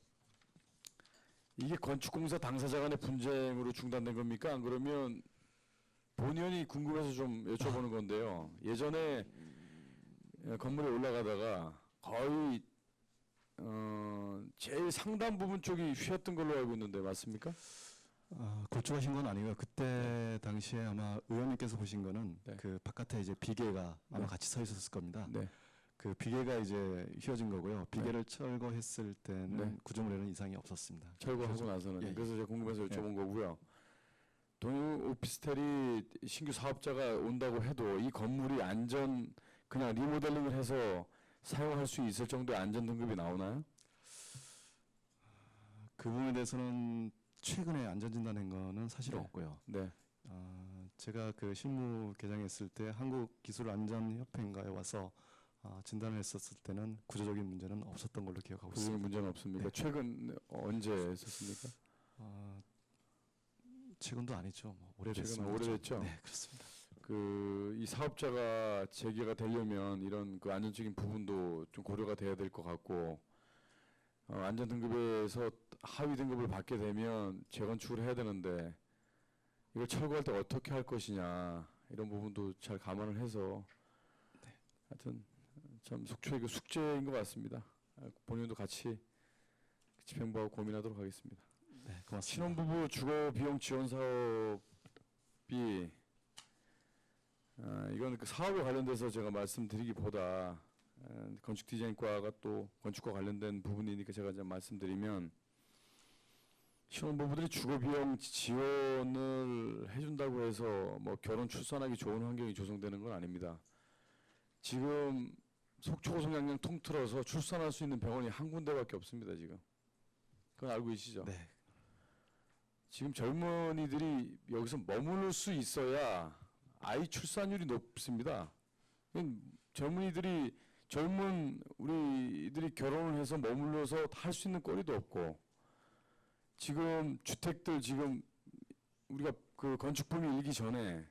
이게 건축공사 당사자 간의 분쟁으로 중단된 겁니까? 안 그러면 본의원이 궁금해서 좀 여쭤보는 건데요. 예전에 건물에 올라가다가 거의 제일 상단 부분 쪽이 휘었던 걸로 알고 있는데 맞습니까? 골조하신 건 아니고요. 그때 당시에 아마 의원님께서 보신 거는 네. 그 바깥에 이제 비계가 아마 네. 같이 서 있었을 겁니다. 네. 그 비계가 이제 휘어진 거고요. 비계를 철거했을 때는 네. 구조물에는 이상이 없었습니다. 철거하고 나서는. 예, 예. 그래서 제가 궁금해서 여쭤본 거고요. 동양 오피스텔이 신규 사업자가 온다고 해도 이 건물이 그냥 리모델링을 해서 사용할 수 있을 정도의 안전 등급이 나오나요? 그 부분에 대해서는 최근에 안전진단한 거는 사실 네. 없고요. 네. 제가 그 실무 개장했을 때 한국기술안전협회인가에 와서 진단을 했었을 때는 구조적인 문제는 없었던 걸로 기억하고 그 부분 있습니다. 문제는 없습니까? 네. 최근 언제 했었습니까? 최근도 아니죠. 뭐 오래됐습니다. 최근 오래됐죠? 네, 그렇습니다. 이 사업자가 재개가 되려면 이런 그 안전적인 부분도 좀 고려가 돼야 될 것 같고 안전 등급에서 하위 등급을 받게 되면 재건축을 해야 되는데 이걸 철거할 때 어떻게 할 것이냐 이런 부분도 잘 감안을 해서 하여튼 참 속초의 그 숙제인 것 같습니다. 본인도 같이 집행부하고 고민하도록 하겠습니다. 네, 고맙습니다. 신혼부부 주거 비용 지원 사업이 이건 그 사업에 관련돼서 제가 말씀드리기보다 건축 디자인과가 또 건축과 관련된 부분이니까 제가 이제 말씀드리면 신혼부부들이 주거 비용 지원을 해준다고 해서 뭐 결혼 출산하기 좋은 환경이 조성되는 건 아닙니다. 지금 속초고성 양양 통틀어서 출산할 수 있는 병원이 한 군데밖에 없습니다. 지금 그건 알고 계시죠? 네, 지금 젊은이들이 여기서 머무를 수 있어야 아이 출산율이 높습니다. 젊은 우리들이 결혼을 해서 머물러서 할 수 있는 거리도 없고 지금 주택들 지금 우리가 그 건축 붐이 일기 전에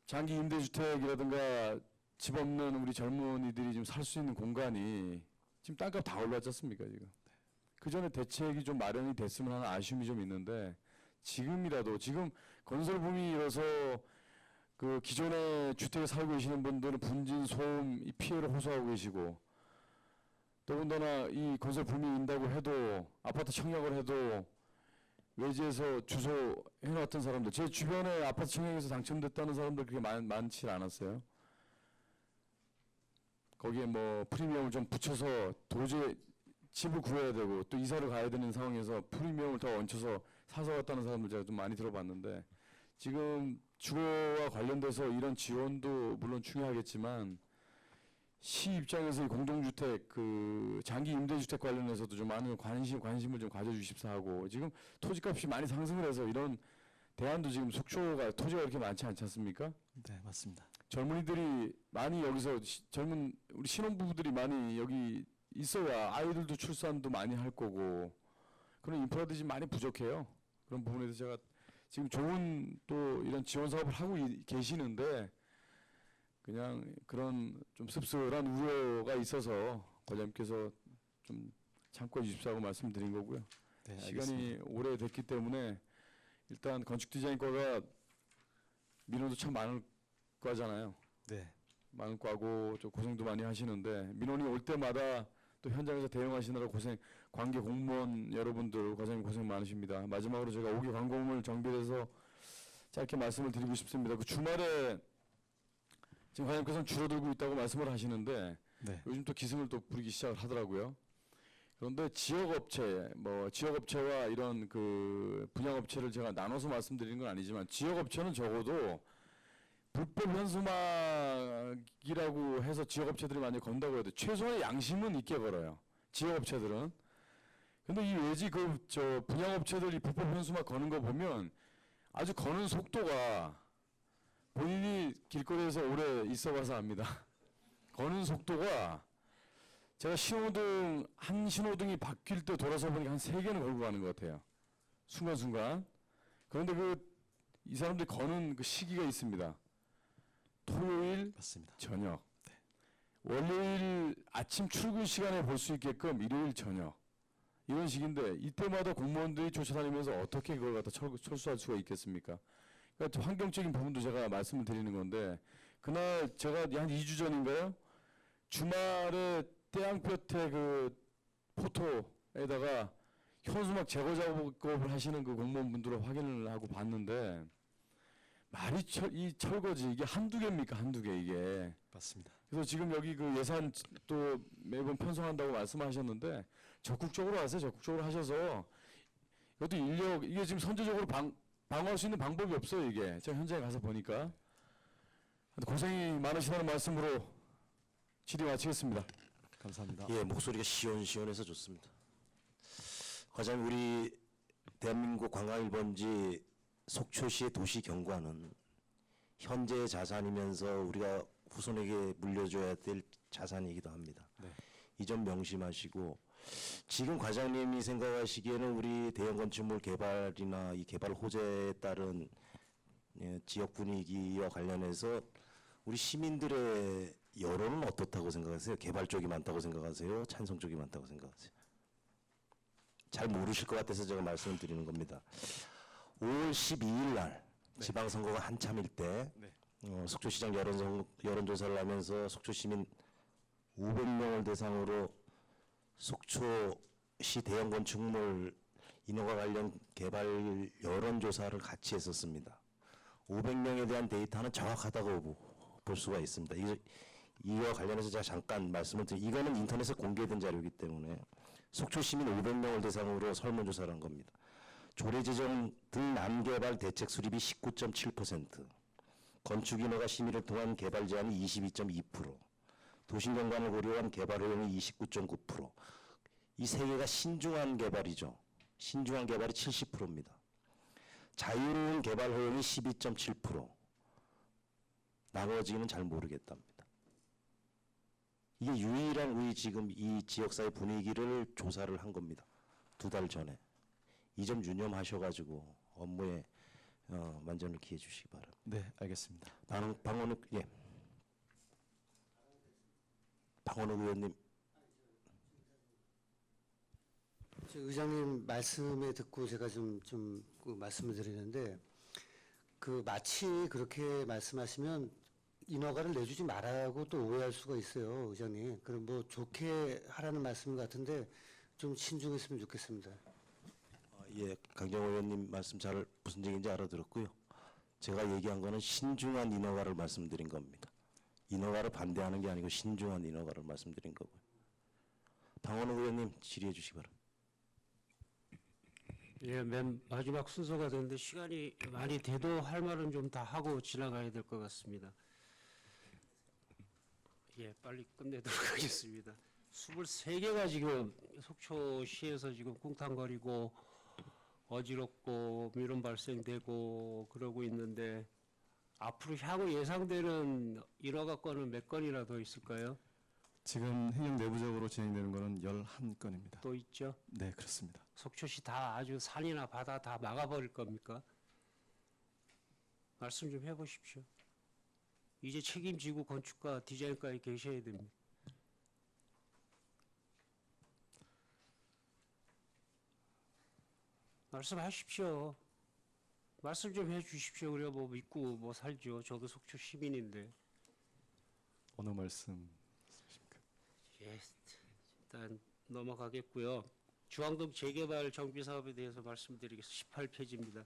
장기 임대주택이라든가 집 없는 우리 젊은이들이 좀 살 수 있는 공간이 지금 땅값 다 올랐지 않습니까 지금. 그 전에 대책이 좀 마련이 됐으면 하는 아쉬움이 좀 있는데 지금이라도 지금 건설 붐이 일어서 그 기존의 주택에 살고 계시는 분들은 분진, 소음 이 피해를 호소하고 계시고 더군다나 이 건설 붐이 인다고 해도 아파트 청약을 해도 외지에서 주소 해놨던 사람들 제 주변에 아파트 청약에서 당첨됐다는 사람들 그렇게 많지 않았어요. 거기에 뭐 프리미엄을 좀 붙여서 도저히 집을 구해야 되고 또 이사를 가야 되는 상황에서 프리미엄을 더 얹혀서 사서 갔다는 사람들 제가 좀 많이 들어봤는데 지금 주거와 관련돼서 이런 지원도 물론 중요하겠지만 시 입장에서 이 공동주택 그 장기 임대주택 관련해서도 좀 많은 관심을 좀 가져주십사 하고 지금 토지값이 많이 상승을 해서 이런 대안도 지금 속초가 토지가 그렇게 많지 않지 않습니까? 네, 맞습니다. 젊은이들이 많이 여기서 젊은 우리 신혼부부들이 많이 여기 있어야 아이들도 출산도 많이 할 거고 그런 인프라들이 지금 많이 부족해요. 그런 부분에 대해서 제가 지금 좋은 또 이런 지원 사업을 하고 계시는데 그냥 그런 좀 씁쓸한 우려가 있어서 과장님께서 좀 참고해 주십사고 말씀드린 거고요. 네, 시간이 오래됐기 때문에 일단 건축 디자인과가 민원도 참 많을 과잖아요. 네, 많은 과고 좀 고생도 많이 하시는데 민원이 올 때마다 또 현장에서 대응하시느라 관계 공무원 여러분들 과장님 고생 많으십니다. 마지막으로 제가 5개 관공을 정비해서 짧게 말씀을 드리고 싶습니다. 그 주말에 지금 과장님께서는 줄어들고 있다고 말씀을 하시는데 네, 요즘 또 기승을 또 부리기 시작을 하더라고요. 그런데 지역업체와 이런 그 분양업체를 제가 나눠서 말씀드리는 건 아니지만 지역업체는 적어도 불법 현수막이라고 해서 지역업체들이 많이 건다고 해도 최소한의 양심은 있게 걸어요. 지역업체들은. 근데 이 외지 분양업체들이 불법 현수막 거는 거 보면 아주 거는 속도가 본인이 길거리에서 오래 있어봐서 압니다. 거는 속도가 제가 한 신호등이 바뀔 때 돌아서 보니까 한 3개는 걸고 가는 것 같아요. 순간순간. 그런데 이 사람들이 거는 그 시기가 있습니다. 토요일 맞습니다. 저녁, 월요일 아침 출근 시간에 볼 수 있게끔 일요일 저녁 이런 식인데 이때마다 공무원들이 쫓아다니면서 어떻게 그걸 갖다 철수할 수가 있겠습니까? 그러니까 환경적인 부분도 제가 말씀을 드리는 건데 그날 제가 한 2주 전인가요? 주말에 태양볕에 그 포토에다가 현수막 제거 작업을 하시는 그 공무원분들을 확인을 하고 봤는데 이 철거지 이게 한두 개입니까? 한두 개 이게. 맞습니다. 그래서 지금 여기 그 예산 또 매번 편성한다고 말씀하셨는데 적극적으로 하세요. 적극적으로 하셔서 이것도 이게 지금 선제적으로 방어할 수 있는 방법이 없어요. 이게 제가 현장에 가서 보니까 고생이 많으시다는 말씀으로 질의 마치겠습니다. 감사합니다. 예, 목소리가 시원시원해서 좋습니다. 과장님, 우리 대한민국 관광 1번지 속초시의 도시 경관은 현재의 자산이면서 우리가 후손에게 물려줘야 될 자산이기도 합니다. 네. 이 점 명심하시고 지금 과장님이 생각하시기에는 우리 대형 건축물 개발이나 이 개발 호재에 따른 지역 분위기와 관련해서 우리 시민들의 여론은 어떻다고 생각하세요? 개발 쪽이 많다고 생각하세요? 찬성 쪽이 많다고 생각하세요? 잘 모르실 것 같아서 제가 말씀을 드리는 겁니다. 5월 12일 날 지방선거가 한참일 때 속초시장 여론조사를 하면서 속초 시민 500명을 대상으로 속초시 대형 건축물 인허가 관련 개발 여론조사를 같이 했었습니다. 500명에 대한 데이터는 정확하다고 볼 수가 있습니다. 이와 관련해서 제가 잠깐 말씀을 드리면 이거는 인터넷에 공개된 자료이기 때문에 속초 시민 500명을 대상으로 설문조사를 한 겁니다. 조례제정 등 남개발 대책 수립이 19.7%, 건축 인허가 심의를 통한 개발 제한이 22.2%, 도시경관을 고려한 개발 허용이 29.9%. 이 세 개가 신중한 개발이죠. 신중한 개발이 70%입니다. 자유로운 개발 허용이 12.7%. 나머지는 잘 모르겠답니다. 이게 유일한 우리 지금 이 지역사회 분위기를 조사를 한 겁니다. 2달 전에. 이 점 유념하셔가지고 업무에 만전을 기해 주시기 바랍니다. 네, 알겠습니다. 방원욱 예. 방원욱 의원님. 저 의장님 말씀에 듣고 제가 그 말씀을 드리는데 그 마치 그렇게 말씀하시면 인허가를 내주지 말라고 또 오해할 수가 있어요, 의장님. 그럼 뭐 좋게 하라는 말씀 같은데 좀 신중했으면 좋겠습니다. 예, 강정호 의원님 말씀 잘 무슨 얘기인지 알아들었고요. 제가 얘기한 거는 신중한 인허가를 말씀드린 겁니다. 인허가를 반대하는 게 아니고 신중한 인허가를 말씀드린 거고요. 방원욱 의원님 질의해 주시기 바랍니다. 예, 맨 마지막 순서가 됐는데 시간이 많이 돼도 할 말은 좀 다 하고 지나가야 될 것 같습니다. 예, 빨리 끝내도록 하겠습니다. 23개가 지금 속초시에서 지금 쿵탕거리고 어지럽고 미론 발생되고 그러고 있는데 앞으로 향후 예상되는 인허가 건은 몇 건이나 더 있을까요? 지금 행정 내부적으로 진행되는 거는 11건입니다. 또 있죠? 네, 그렇습니다. 속초시 다 아주 산이나 바다 다 막아버릴 겁니까? 말씀 좀 해보십시오. 이제 책임지고 건축가, 디자인과에 계셔야 됩니다. 말씀하십시오. 말씀 좀 해주십시오. 그래 뭐 믿고 뭐 살죠. 저도 속초 시민인데. 어느 말씀? 예, 일단 넘어가겠고요. 주황동 재개발 정비 사업에 대해서 말씀드리겠습니다. 18페이지입니다.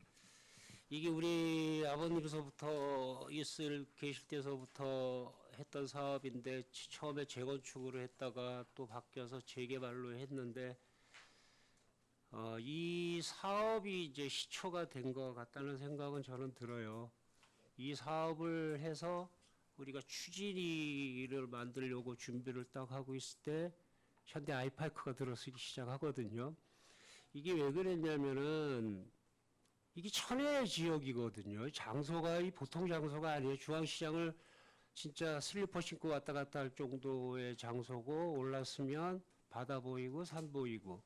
이게 우리 아버님서부터 계실 때서부터 했던 사업인데 처음에 재건축으로 했다가 또 바뀌어서 재개발로 했는데 이 사업이 이제 시초가 된 것 같다는 생각은 저는 들어요. 이 사업을 해서 우리가 추진위를 만들려고 준비를 딱 하고 있을 때 현대 아이파크가 들어서기 시작하거든요. 이게 왜 그랬냐면은 이게 천혜 지역이거든요. 장소가 이 보통 장소가 아니에요. 중앙시장을 진짜 슬리퍼 신고 왔다 갔다 할 정도의 장소고 올랐으면 바다 보이고 산 보이고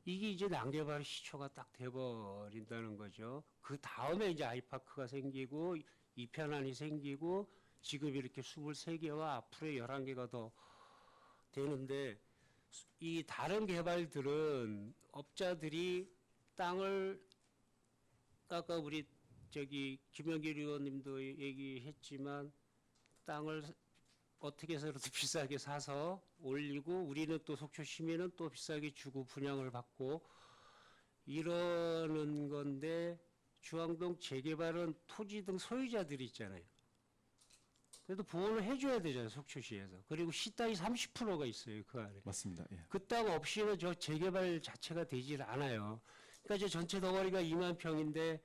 이게 이제 난개발 시초가 딱 돼버린다는 거죠. 그 다음에 이제 아이파크가 생기고 이편안이 생기고 지금 이렇게 23개와 앞으로 11개가 더 되는데 이 다른 개발들은 업자들이 땅을 아까 우리 김영길 의원님도 얘기했지만 땅을 어떻게 해서라도 비싸게 사서 올리고 우리는 또 속초 시민은 또 비싸게 주고 분양을 받고 이러는 건데 주황동 재개발은 토지 등 소유자들이 있잖아요. 그래도 보호를 해줘야 되잖아요, 속초시에서. 그리고 시 땅이 30%가 있어요, 그 안에. 맞습니다. 예. 그 땅 없이는 저 재개발 자체가 되질 않아요. 그러니까 저 전체 덩어리가 2만 평인데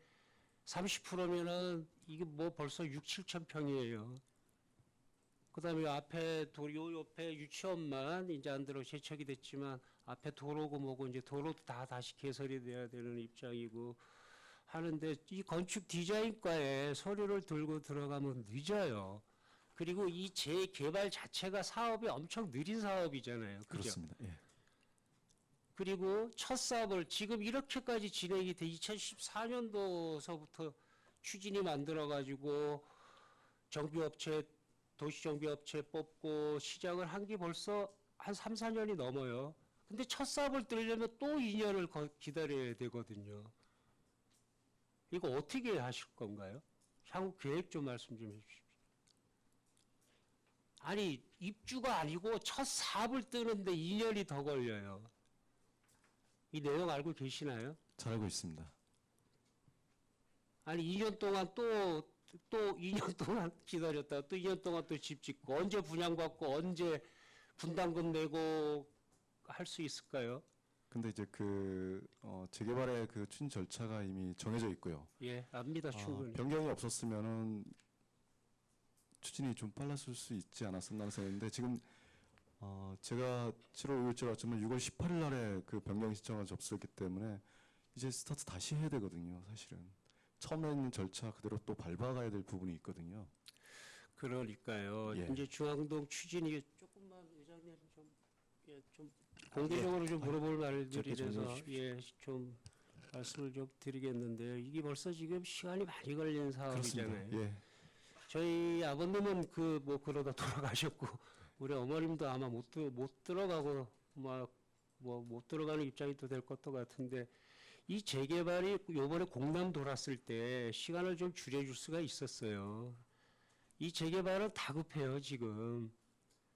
30%면은 이게 뭐 벌써 6, 7천 평이에요. 그다음에 앞에 요 옆에 유치원만 이제 안 들어 재척이 됐지만 앞에 도로고 뭐고 이제 도로도 다 다시 개설이 돼야 되는 입장이고 하는데 이 건축 디자인과에 서류를 들고 들어가면 늦어요. 그리고 이 재개발 자체가 사업이 엄청 느린 사업이잖아요. 그죠? 그렇습니다. 예. 그리고 첫 사업을 지금 이렇게까지 진행이 돼 2014년도서부터 추진이 만들어가지고 정비업체 도시정비업체 뽑고 시작을 한 게 벌써 한 3, 4년이 넘어요. 근데 첫 사업을 뜨려면 또 2년을 기다려야 되거든요. 이거 어떻게 하실 건가요? 향후 계획 좀 말씀 좀 해주십시오. 아니 입주가 아니고 첫 사업을 뜨는데 2년이 더 걸려요. 이 내용 알고 계시나요? 잘 알고 있습니다. 아니 2년 동안 또 2년 동안 기다렸다가 또 2년 동안 또 집 짓고 언제 분양받고 언제 분담금 내고 할 수 있을까요? 근데 이제 재개발의 그 추진 절차가 이미 정해져 있고요. 예, 압니다 충분히. 변경이 없었으면은 추진이 좀 빨랐을 수 있지 않았었나 하는 생각인데 지금 제가 7월 5일자로 왔지만 6월 18일 날에 그 변경 신청을 접수했기 때문에 이제 스타트 다시 해야 되거든요, 사실은. 처음에 있는 절차 그대로 또 밟아가야 될 부분이 있거든요. 그러니까요. 예. 이제 중앙동 추진이 조금만 의장님 좀 공개적으로 좀 물어볼 말들이라서 좀 좀 말씀을 좀 드리겠는데요. 이게 벌써 지금 시간이 많이 걸리는 사업이잖아요. 그렇습니다. 예. 저희 아버님은 그 뭐 그러다 돌아가셨고 우리 어머님도 아마 못 들어가고 막 뭐 못 들어가는 입장이 또 될 것도 같은데 이 재개발이 요번에 공람 돌았을 때 시간을 좀 줄여줄 수가 있었어요. 이 재개발은 다급해요 지금.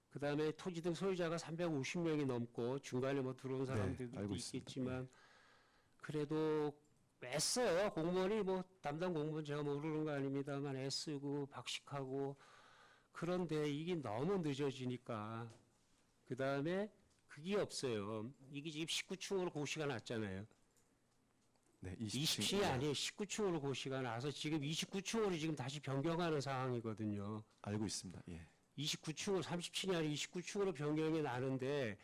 그다음에 토지 등 소유자가 350명이 넘고 중간에 뭐 들어온 사람들도 알고 있습니다. 있겠지만 그래도 애써요. 공무원이 뭐 담당 공무원 제가 모르는 거 아닙니다만 애쓰고 박식하고 그런데 이게 너무 늦어지니까 그다음에 그게 없어요. 이게 지금 19층으로 고시가 났잖아요. 네, 20층이 아니에요. 19층으로 고시가 나서 지금 29층으로 지금 다시 변경하는 상황이거든요. 알고 있습니다. 예. 29층으로 30층이 아니라 29층으로 변경이 나는데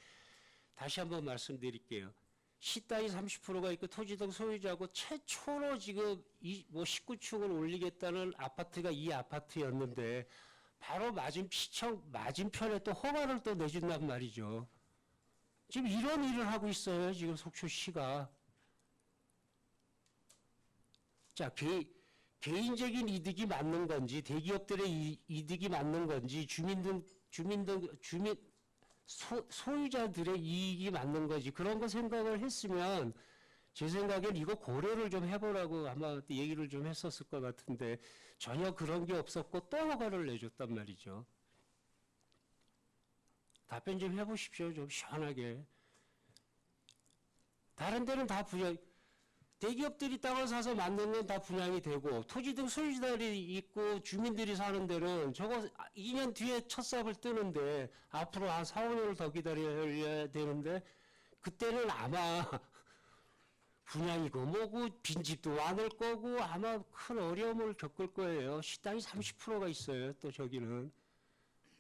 다시 한번 말씀드릴게요. 시 땅이 30%가 있고 토지 등 소유자고 최초로 지금 뭐 19층을 올리겠다는 아파트가 이 아파트였는데 바로 시청 맞은편에 또 허가를 또 내준단 말이죠. 지금 이런 일을 하고 있어요. 지금 속초시가. 자, 개인적인 이득이 맞는 건지 대기업들의 이득이 맞는 건지 소유자들의 이익이 맞는 건지 그런 거 생각을 했으면 제 생각엔 이거 고려를 좀 해보라고 아마 얘기를 좀 했었을 것 같은데 전혀 그런 게 없었고 또 허가를 내줬단 말이죠. 답변 좀 해보십시오. 좀 시원하게. 다른 데는 다 분양, 대기업들이 땅을 사서 만든 건 다 분양이 되고 토지 등 소유자들이 있고 주민들이 사는 데는 저거 2년 뒤에 첫 삽을 뜨는데 앞으로 한 4, 5년을 더 기다려야 되는데 그때는 아마 분양이고 뭐고 빈집도 많을 거고 아마 큰 어려움을 겪을 거예요. 시땅이 30%가 있어요. 또 저기는.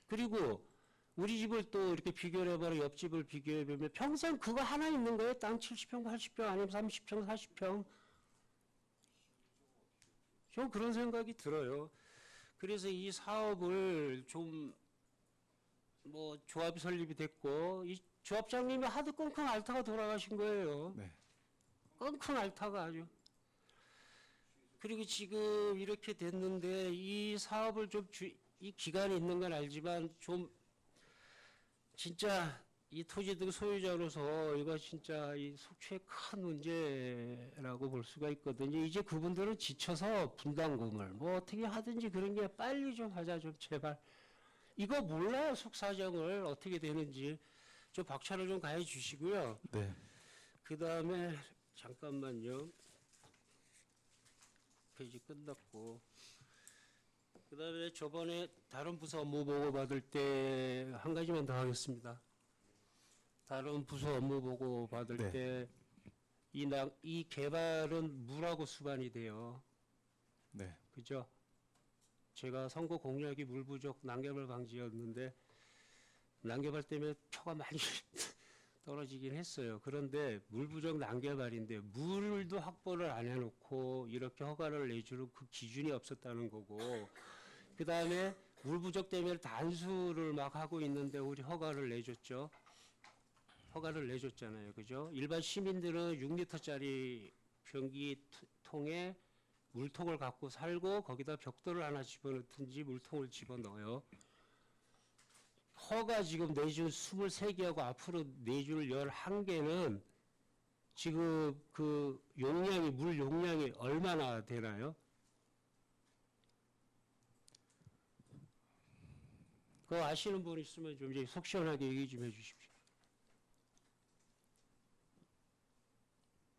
그리고 우리 집을 또 이렇게 비교를 해봐라. 옆집을 비교해보면 평생 그거 하나 있는 거예요. 땅 70평, 80평 아니면 30평, 40평. 좀 그런 생각이 들어요. 그래서 이 사업을 좀 뭐 조합이 설립이 됐고 이 조합장님이 하도 끙끙 앓다가 돌아가신 거예요. 네. 끙끙 앓다가 아주. 그리고 지금 이렇게 됐는데 이 사업을 좀 이 기간이 있는 건 알지만 좀 진짜 이 토지 등 소유자로서 이거 진짜 이 속초의 큰 문제라고 볼 수가 있거든요. 이제 그분들은 지쳐서 분담금을 뭐 어떻게 하든지 그런 게 빨리 좀 하자 좀 제발. 이거 몰라요 속사정을 어떻게 되는지. 좀 박차를 좀 가해 주시고요. 네. 그 다음에 잠깐만요. 페이지 끝났고. 그 다음에 저번에 다른 부서 업무 보고 받을 때 한 가지만 더 하겠습니다. 다른 부서 업무 보고 받을 네. 때 이 개발은 물하고 수반이 돼요. 네. 그죠? 제가 선거 공약이 물 부족 난개발 방지였는데 난개발 때문에 표가 많이 떨어지긴 했어요. 그런데 물 부족 난개발인데 물도 확보를 안 해놓고 이렇게 허가를 내주는 그 기준이 없었다는 거고 그 다음에 물 부족 때문에 단수를 막 하고 있는데 우리 허가를 내줬죠. 허가를 내줬잖아요. 그죠? 일반 시민들은 6리터짜리 변기통에 물통을 갖고 살고 거기다 벽돌을 하나 집어넣든지 물통을 집어넣어요. 허가 지금 내준 23개하고 앞으로 내줄 11개는 지금 그 용량이 물 용량이 얼마나 되나요? 그거 아시는 분 있으면 좀 이제 속 시원하게 얘기 좀 해주십시오.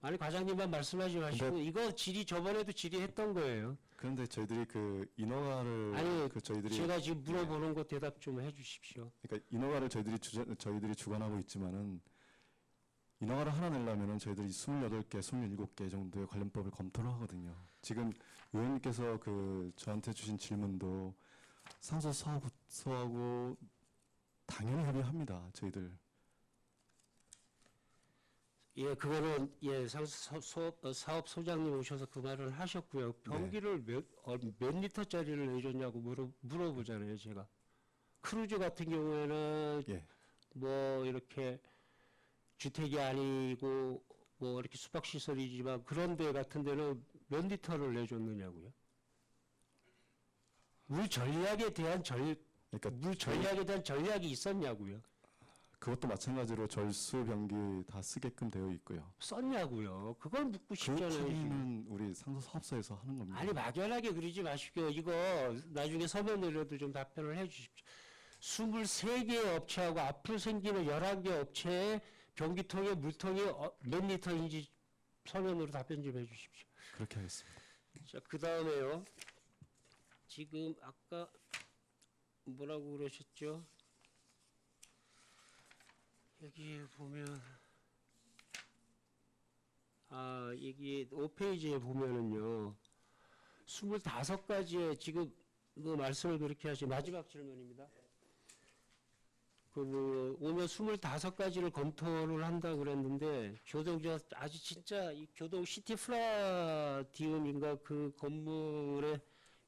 아니 과장님만 말씀하지 마시고 근데- 이거 저번에도 질의했던 거예요. 그런데 저희들이 그 인허가를 아니 그 저희들이 제가 지금 물어보는 거 대답 좀 해주십시오. 그러니까 인허가를 저희들이 주관하고 있지만은 인허가를 하나 내려면은 저희들이 28개, 27개 정도의 관련법을 검토를 하거든요. 지금 의원님께서 그 저한테 주신 질문도 상소 사업소하고 당연히 협의합니다. 저희들. 예, 그거는 예 사업소장님 오셔서 그 말을 하셨고요. 변기를 몇 리터짜리를 내줬냐고 물어보잖아요, 제가. 크루즈 같은 경우에는 예. 뭐 이렇게 주택이 아니고 뭐 이렇게 숙박시설이지만 그런 데 같은 데는 몇 리터를 내줬느냐고요? 물 전략에 대한 그러니까 물 전략에 대한 전략이 있었냐고요? 그것도 마찬가지로 절수 변기 다 쓰게끔 되어 있고요. 썼냐고요? 그걸 묻고 그 싶잖아요. 지금. 처리는 우리 상서 사업소에서 하는 겁니다. 아니 막연하게 그러지 마십시오. 이거 나중에 서면으로도 좀 답변을 해 주십시오. 23개 업체하고 앞으로 생기는 11개 업체의 변기통에 물통이 몇 리터인지 서면으로 답변 좀 해 주십시오. 그렇게 하겠습니다. 자, 그 다음에요. 지금 아까 뭐라고 그러셨죠? 여기 보면 여기 5페이지에 보면은요. 25가지의 지금 뭐 말씀을 그렇게 하시 마지막 질문입니다. 오면 25가지를 검토를 한다 그랬는데 교동저 아주 진짜 이 교동 시티 플라디움인가 그 건물의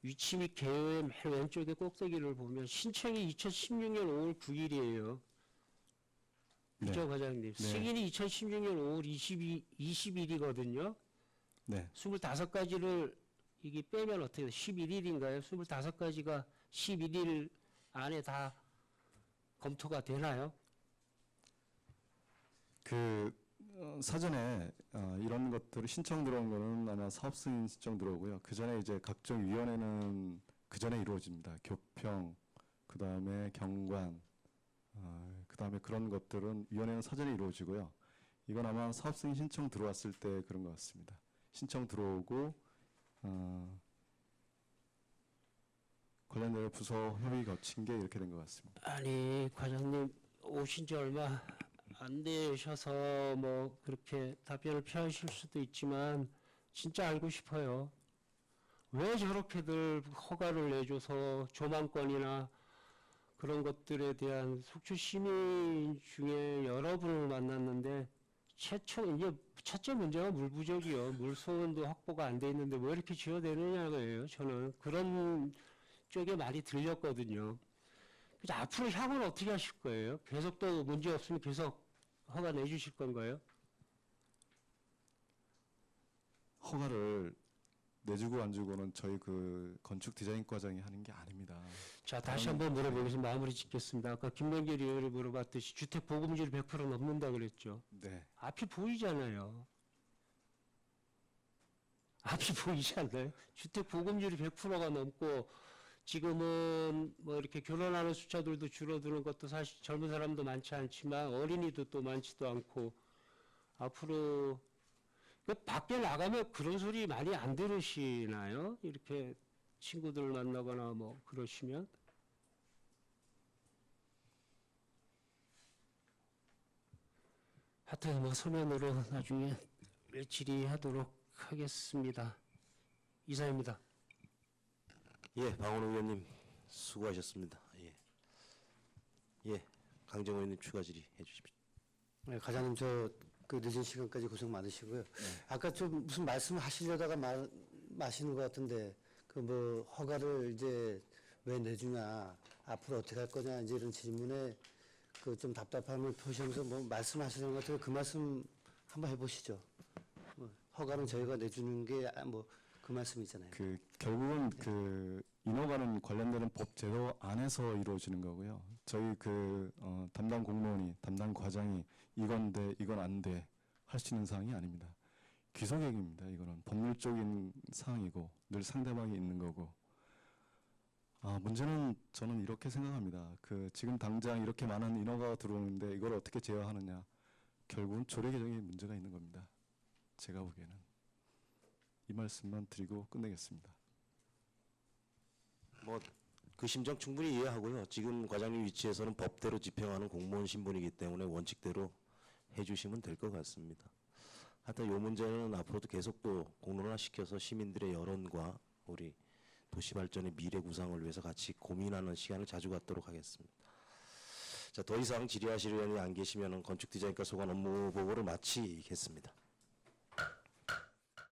위치 및 개요의 맨 왼쪽에 꼭대기를 보면 신청이 2016년 5월 9일이에요. 그죠, 네. 과장님? 네. 승인이 2016년 5월 20일이거든요. 네. 25가지를 이게 빼면 어떻게 돼요? 11일인가요? 25가지가 11일 안에 다 검토가 되나요? 사전에 이런 것들을 신청 들어온 거는 아마 사업 승인 신청 들어오고요. 그 전에 이제 각종 위원회는 그 전에 이루어집니다. 교평, 그 다음에 경관, 그 다음에 그런 것들은 위원회는 사전에 이루어지고요. 이건 아마 사업 승인 신청 들어왔을 때 그런 것 같습니다. 신청 들어오고 관련된 부서 협의 거친 게 이렇게 된 것 같습니다. 아니, 과장님 오신 지 얼마 안 되셔서 뭐 그렇게 답변을 피하실 수도 있지만 진짜 알고 싶어요. 왜 저렇게들 허가를 내줘서 조망권이나 그런 것들에 대한 속초 시민 중에 여러분을 만났는데 이제 첫째 문제가 물 부족이요. 물 소원도 확보가 안 돼 있는데 왜 이렇게 지어대느냐고요. 저는 그런 쪽에 많이 들렸거든요. 그래서 앞으로 향은 어떻게 하실 거예요? 계속 또 문제 없으면 계속 허가 내주실 건가요? 허가를 내주고 안 주고는 저희 그 건축 디자인 과장이 하는 게 아닙니다. 자, 다시 한번 물어보겠습니다. 마무리 짓겠습니다. 아까 김명길 의원이 물어봤듯이 주택 보급률이 100% 넘는다 그랬죠. 네. 앞이 보이잖아요. 앞이 보이지 않나요? 주택 보급률이 100%가 넘고 지금은 뭐 이렇게 결혼하는 숫자들도 줄어드는 것도 사실 젊은 사람도 많지 않지만 어린이도 또 많지도 않고 앞으로 그 밖에 나가면 그런 소리 많이 안 들으시나요? 이렇게 친구들 만나거나 뭐 그러시면 하여튼 뭐 서면으로 나중에 질의하도록 하겠습니다. 이사입니다. 예, 방원호 의원님 수고하셨습니다. 예, 강정호 의원님 추가 질의해 주십시오. 네, 과장님 그 늦은 시간까지 고생 많으시고요. 네. 아까 좀 무슨 말씀을 하시려다가 마시는 것 같은데 그 뭐 허가를 이제 왜 내주냐, 앞으로 어떻게 할 거냐 이제 이런 질문에 그 좀 답답함을 표시하면서 뭐 말씀하시는 것 같아요. 그 말씀 한번 해보시죠. 뭐 허가는 저희가 내주는 게 뭐 그 말씀이잖아요. 결국은 인허가는 관련되는 법 제도 안에서 이루어지는 거고요. 저희 담당 공무원이, 담당 과장이 이건 돼, 이건 안 돼 할 수 있는 사항이 아닙니다. 귀속얘기입니다. 이거는 법률적인 사항이고 늘 상대방이 있는 거고. 문제는 저는 이렇게 생각합니다. 지금 당장 이렇게 많은 인허가가 들어오는데 이걸 어떻게 제어하느냐. 결국은 조례 개정에 문제가 있는 겁니다. 제가 보기에는. 이 말씀만 드리고 끝내겠습니다. 뭐 그 심정 충분히 이해하고요. 지금 과장님 위치에서는 법대로 집행하는 공무원 신분이기 때문에 원칙대로 해주시면 될 것 같습니다. 하여튼 이 문제는 앞으로도 계속 또 공론화시켜서 시민들의 여론과 우리 도시발전의 미래 구상을 위해서 같이 고민하는 시간을 자주 갖도록 하겠습니다. 자, 더 이상 질의하실 의원이 안 계시면 건축디자인과 소관 업무 보고를 마치겠습니다.